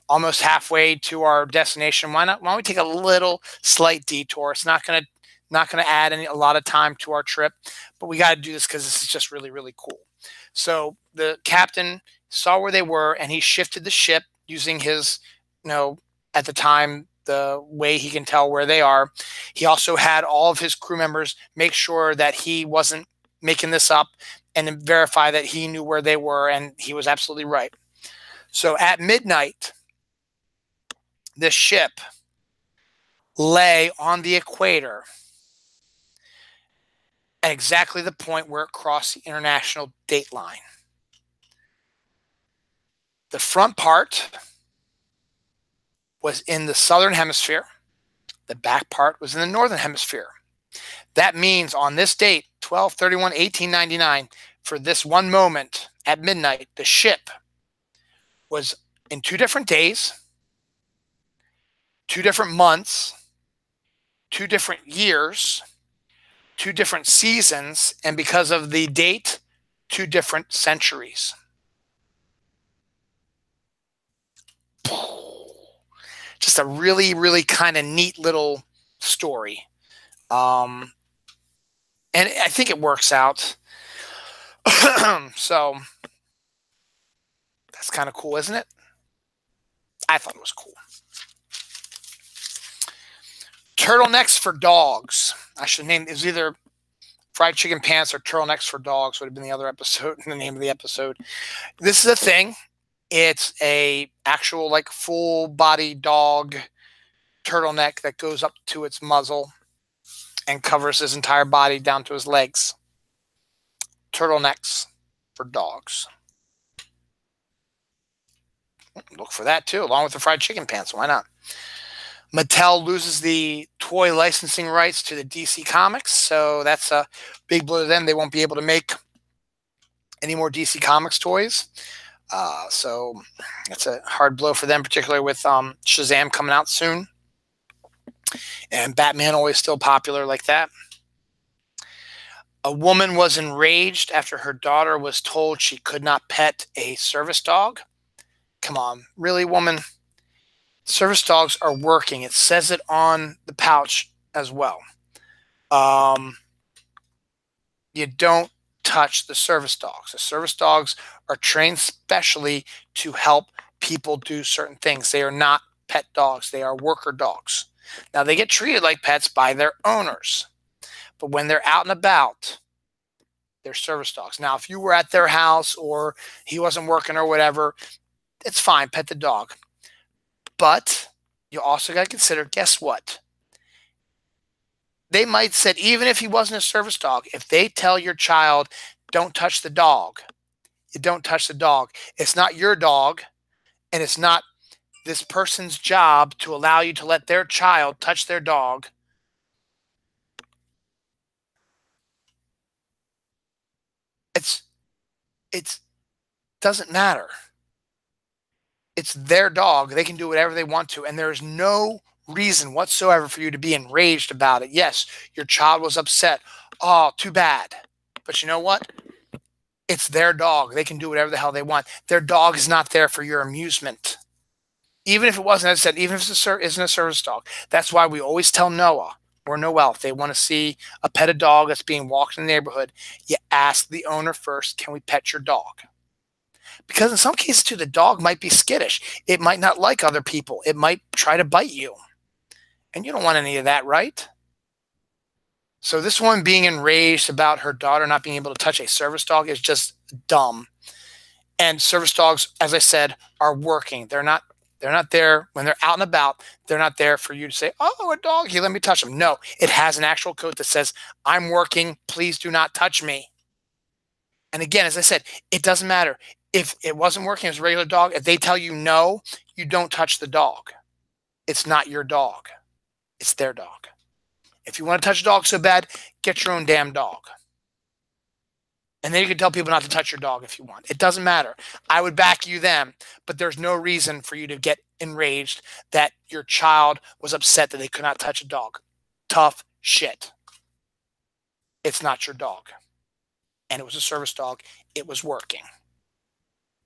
almost halfway to our destination. Why don't we take a little slight detour? It's not gonna add a lot of time to our trip, but we got to do this because this is just really, really cool. So the captain saw where they were, and he shifted the ship using his, at the time, the way he can tell where they are. He also had all of his crew members make sure that he wasn't making this up and verify that he knew where they were, and he was absolutely right. So at midnight, this ship lay on the equator at exactly the point where it crossed the international date line. The front part was in the southern hemisphere. The back part was in the northern hemisphere. That means on this date, 12/31/1899, for this one moment at midnight, the ship was in 2 different days, 2 different months, 2 different years, 2 different seasons, and because of the date, 2 different centuries. Just a really, really kind of neat little story. And I think it works out. So that's kind of cool, isn't it? I thought it was cool. Turtlenecks for dogs. I should name it. Was either fried chicken pants or turtlenecks for dogs would have been the other episode, the name of the episode. This is a thing. It's a actual like full body dog turtleneck that goes up to its muzzle and covers his entire body down to his legs. Turtlenecks for dogs. Look for that too, along with the fried chicken pants. Why not? Mattel loses the toy licensing rights to the DC Comics, so that's a big blow to them. They won't be able to make any more DC Comics toys. So that's a hard blow for them, particularly with Shazam coming out soon. And Batman always still popular like that. A woman was enraged after her daughter was told she could not pet a service dog. come on, really, woman? Service dogs are working. It says it on the pouch as well. You don't touch the service dogs. The service dogs are trained specially to help people do certain things. They are not pet dogs. They are worker dogs. Now, they get treated like pets by their owners, but when they're out and about, they're service dogs. Now, if you were at their house or he wasn't working or whatever, it's fine. Pet the dog. But you also got to consider, guess what? They might say, even if he wasn't a service dog, if they tell your child, don't touch the dog, you don't touch the dog. It's not your dog, and it's not this person's job to allow you to let their child touch their dog. It doesn't matter. It's their dog. They can do whatever they want to, and there's no reason whatsoever for you to be enraged about it. Yes, your child was upset. Oh, too bad. But you know what? It's their dog. They can do whatever the hell they want. Their dog is not there for your amusement. Even if it wasn't, as I said, even if it isn't a service dog. That's why we always tell Noah or Noelle, if they want to see a petted dog that's being walked in the neighborhood, you ask the owner first, can we pet your dog? Because in some cases, too, the dog might be skittish. It might not like other people. It might try to bite you. And you don't want any of that, right? So this woman being enraged about her daughter not being able to touch a service dog is just dumb. And service dogs, as I said, are working. They're not there when they're out and about. They're not there for you to say, oh, a dog here, let me touch him. No, it has an actual code that says, I'm working, please do not touch me. And again, as I said, it doesn't matter. If it wasn't working as a regular dog, if they tell you no, you don't touch the dog. It's not your dog. It's their dog. If you want to touch a dog so bad, get your own damn dog. And then you can tell people not to touch your dog if you want. It doesn't matter. I would back you then, but there's no reason for you to get enraged that your child was upset that they could not touch a dog. Tough shit. It's not your dog. And it was a service dog. It was working.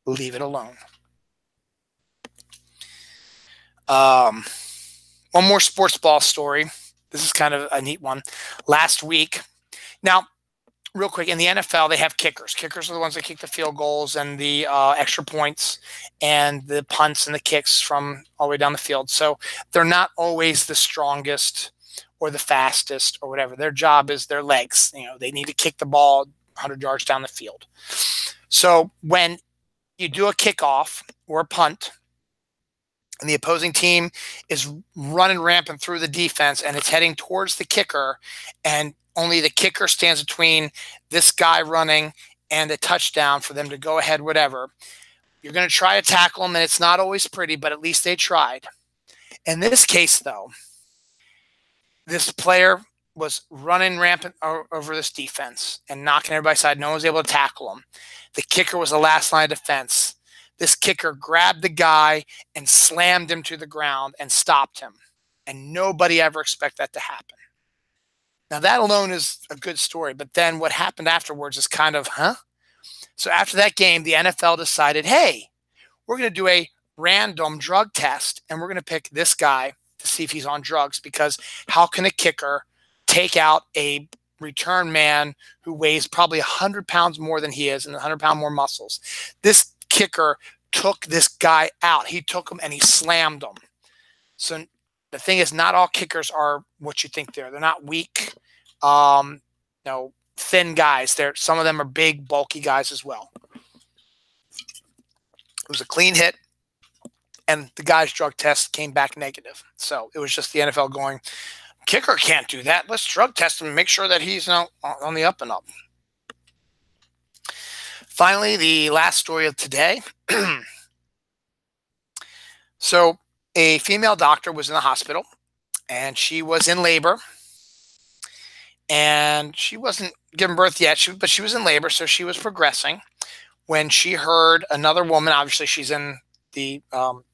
Leave it alone. One more sports ball story. This is kind of a neat one. Last week, now, real quick, in the NFL, they have kickers. Kickers are the ones that kick the field goals and the extra points and the punts and the kicks from all the way down the field. So they're not always the strongest or the fastest or whatever. Their job is their legs. You know, they need to kick the ball 100 yards down the field. So when you do a kickoff or a punt, and the opposing team is running rampant through the defense and it's heading towards the kicker, and only the kicker stands between this guy running and a touchdown for them to go ahead, whatever. You're going to try to tackle them, and it's not always pretty, but at least they tried. In this case, though, this player was running rampant over this defense and knocking everybody aside. No one was able to tackle him. The kicker was the last line of defense. This kicker grabbed the guy and slammed him to the ground and stopped him. And nobody ever expected that to happen. Now, that alone is a good story, but then what happened afterwards is kind of, huh? So after that game, the NFL decided, hey, we're going to do a random drug test, and we're going to pick this guy to see if he's on drugs, because how can a kicker take out a return man who weighs probably 100 pounds more than he is and 100 pound more muscles? This kicker took this guy out. He took him and he slammed him. So the thing is, not all kickers are what you think they're. They're not weak, thin guys. Some of them are big, bulky guys as well. It was a clean hit, and the guy's drug test came back negative. So it was just the NFL going, kicker can't do that. Let's drug test him and make sure that he's on the up and up. Finally, the last story of today. So a female doctor was in the hospital, and she was in labor, and she wasn't giving birth yet, but she was in labor, so she was progressing when she heard another woman. Obviously, she's in the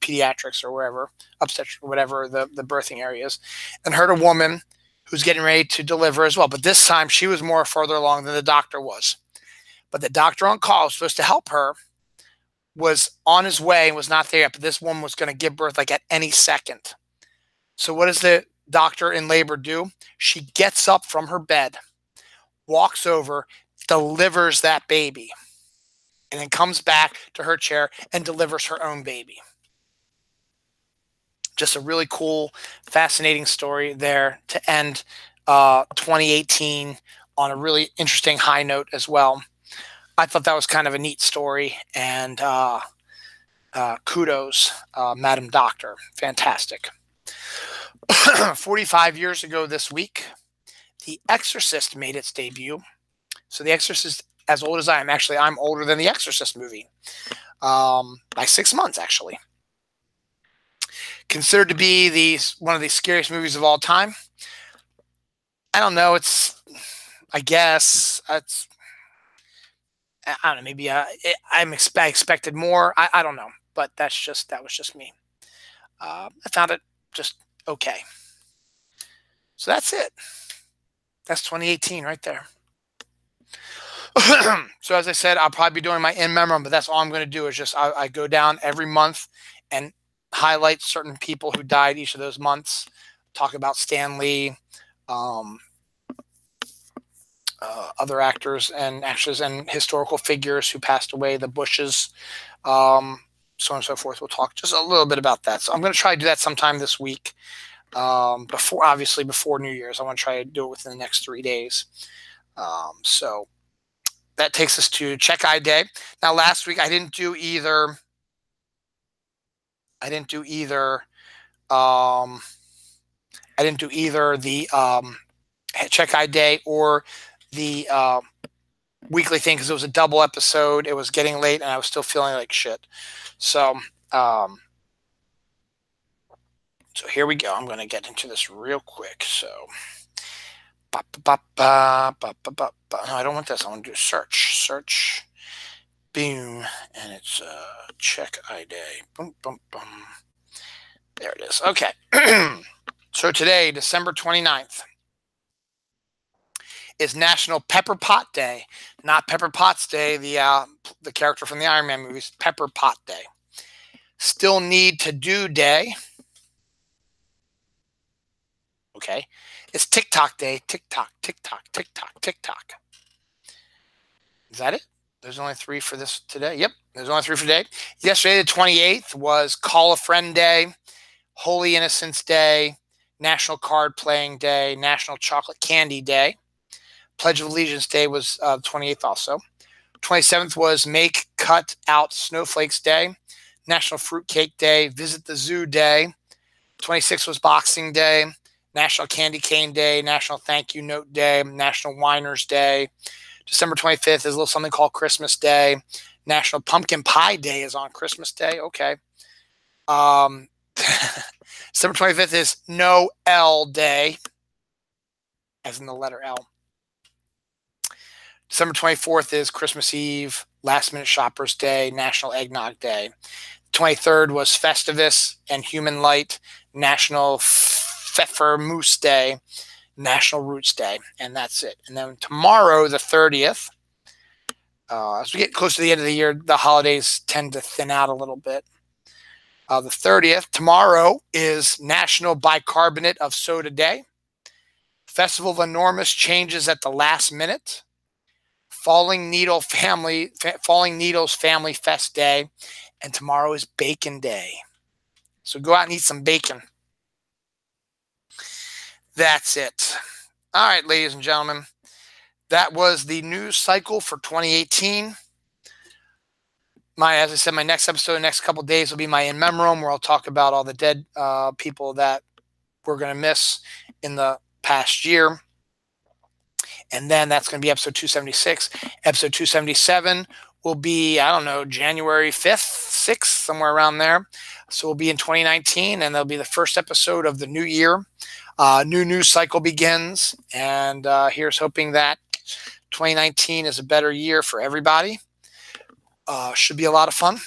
pediatrics or wherever, obstetrics or whatever the birthing area is, and heard a woman who's getting ready to deliver as well. But this time, she was more further along than the doctor was. But the doctor on call was supposed to help her was on his way and was not there yet, but this woman was going to give birth like at any second. So what does the doctor in labor do? She gets up from her bed, walks over, delivers that baby, and then comes back to her chair and delivers her own baby. Just a really cool, fascinating story there to end 2018 on a really interesting high note as well. I thought that was kind of a neat story, and kudos, Madam Doctor. Fantastic. 45 years ago this week, The Exorcist made its debut. So The Exorcist, as old as I am, actually, I'm older than The Exorcist movie by 6 months, actually. Considered to be one of the scariest movies of all time. I don't know. I don't know. Maybe I expected more. I don't know, but that was just me. I found it just okay. So that's it. That's 2018 right there. So as I said, I'll probably be doing my in memoriam, but that's all I'm going to do is just I go down every month and highlight certain people who died each of those months. Talk about Stan Lee, other actors and actors and historical figures who passed away, the Bushes, so on and so forth. We'll talk just a little bit about that. So I'm going to try to do that sometime this week, before New Year's. I want to try to do it within the next 3 days. So that takes us to Check Eye Day. Now, last week I didn't do either the Check Eye Day or the weekly thing because it was a double episode. It was getting late and I was still feeling like shit. So here we go. I'm going to get into this real quick. So no, I don't want this. I want to do search. Boom. And it's Check Eye Day. Boom, boom, boom. There it is. Okay. So today, December 29th, is National Pepper Pot Day. Not Pepper Potts Day, the character from the Iron Man movies. Pepper Pot Day. Still Need to Do Day. Okay. It's TikTok Day. TikTok. Is that it? There's only 3 for this today. Yep, there's only 3 for today. Yesterday, the 28th, was Call a Friend Day, Holy Innocents Day, National Card Playing Day, National Chocolate Candy Day. Pledge of Allegiance Day was 28th also. 27th was Make Cut Out Snowflakes Day, National Fruitcake Day, Visit the Zoo Day. 26th was Boxing Day, National Candy Cane Day, National Thank You Note Day, National Whiners Day. December 25th is a little something called Christmas Day. National Pumpkin Pie Day is on Christmas Day. Okay. December 25th is No L Day, as in the letter L. December 24th is Christmas Eve, Last Minute Shoppers Day, National Eggnog Day. 23rd was Festivus and Human Light, National Pfeffer Moose Day, National Roots Day, and that's it. And then tomorrow, the 30th, as we get close to the end of the year, the holidays tend to thin out a little bit. The 30th, tomorrow, is National Bicarbonate of Soda Day, Festival of Enormous Changes at the Last Minute, Falling Needles Family Fest Day, and tomorrow is Bacon Day. So go out and eat some bacon. That's it. All right, ladies and gentlemen, that was the news cycle for 2018. As I said, my next episode, the next couple of days will be my in memoriam, where I'll talk about all the dead people that we're going to miss in the past year. And then that's going to be episode 276. Episode 277 will be, I don't know, January 5th, 6th, somewhere around there. So we'll be in 2019, and that'll be the first episode of the new year. New news cycle begins, and here's hoping that 2019 is a better year for everybody. Should be a lot of fun.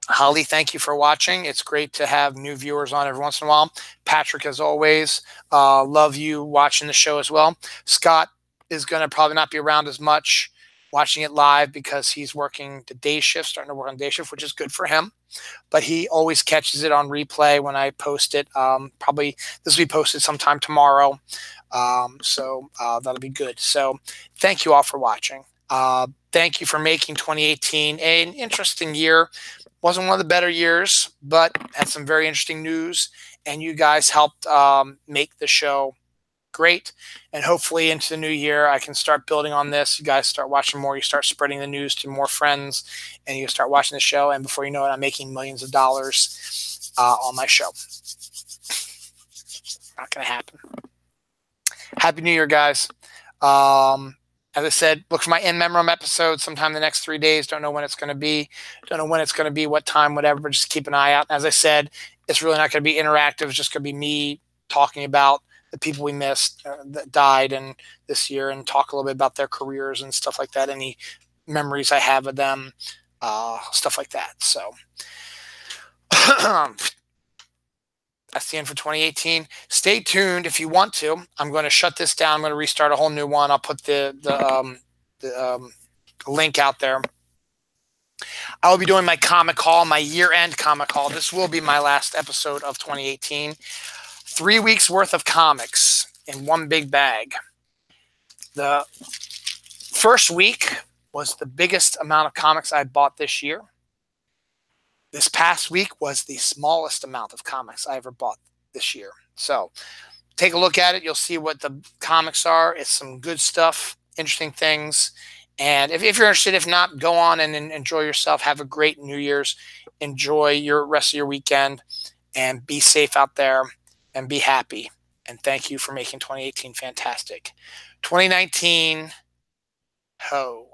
Holly, thank you for watching. It's great to have new viewers on every once in a while. Patrick, as always, love you watching the show as well. Scott is going to probably not be around as much watching it live because he's working the day shift, starting to work on day shift, which is good for him. But he always catches it on replay when I post it. Probably this will be posted sometime tomorrow. So that'll be good. So thank you all for watching. Thank you for making 2018 an interesting year. Wasn't one of the better years, but had some very interesting news. And you guys helped make the show great. And hopefully into the new year, I can start building on this. You guys start watching more. You start spreading the news to more friends, and you start watching the show. And before you know it, I'm making millions of dollars on my show. Not going to happen. Happy New Year, guys. As I said, look for my in memoriam episode sometime in the next 3 days. Don't know when it's going to be. Don't know when it's going to be, what time, whatever. Just keep an eye out. As I said, it's really not going to be interactive. It's just going to be me talking about the people we missed that died and this year, and talk a little bit about their careers and stuff like that. Any memories I have of them, stuff like that. So that's the end for 2018. Stay tuned if you want to. I'm going to shut this down. I'm going to restart a whole new one. I'll put the link out there. I will be doing my comic haul, my year-end comic haul. This will be my last episode of 2018. 3 weeks worth of comics in one big bag. The first week was the biggest amount of comics I bought this year. This past week was the smallest amount of comics I ever bought this year. So take a look at it. You'll see what the comics are. It's some good stuff, interesting things. And if you're interested, if not, go on and enjoy yourself. Have a great New Year's. Enjoy your rest of your weekend and be safe out there and be happy. And thank you for making 2018 fantastic. 2019, ho.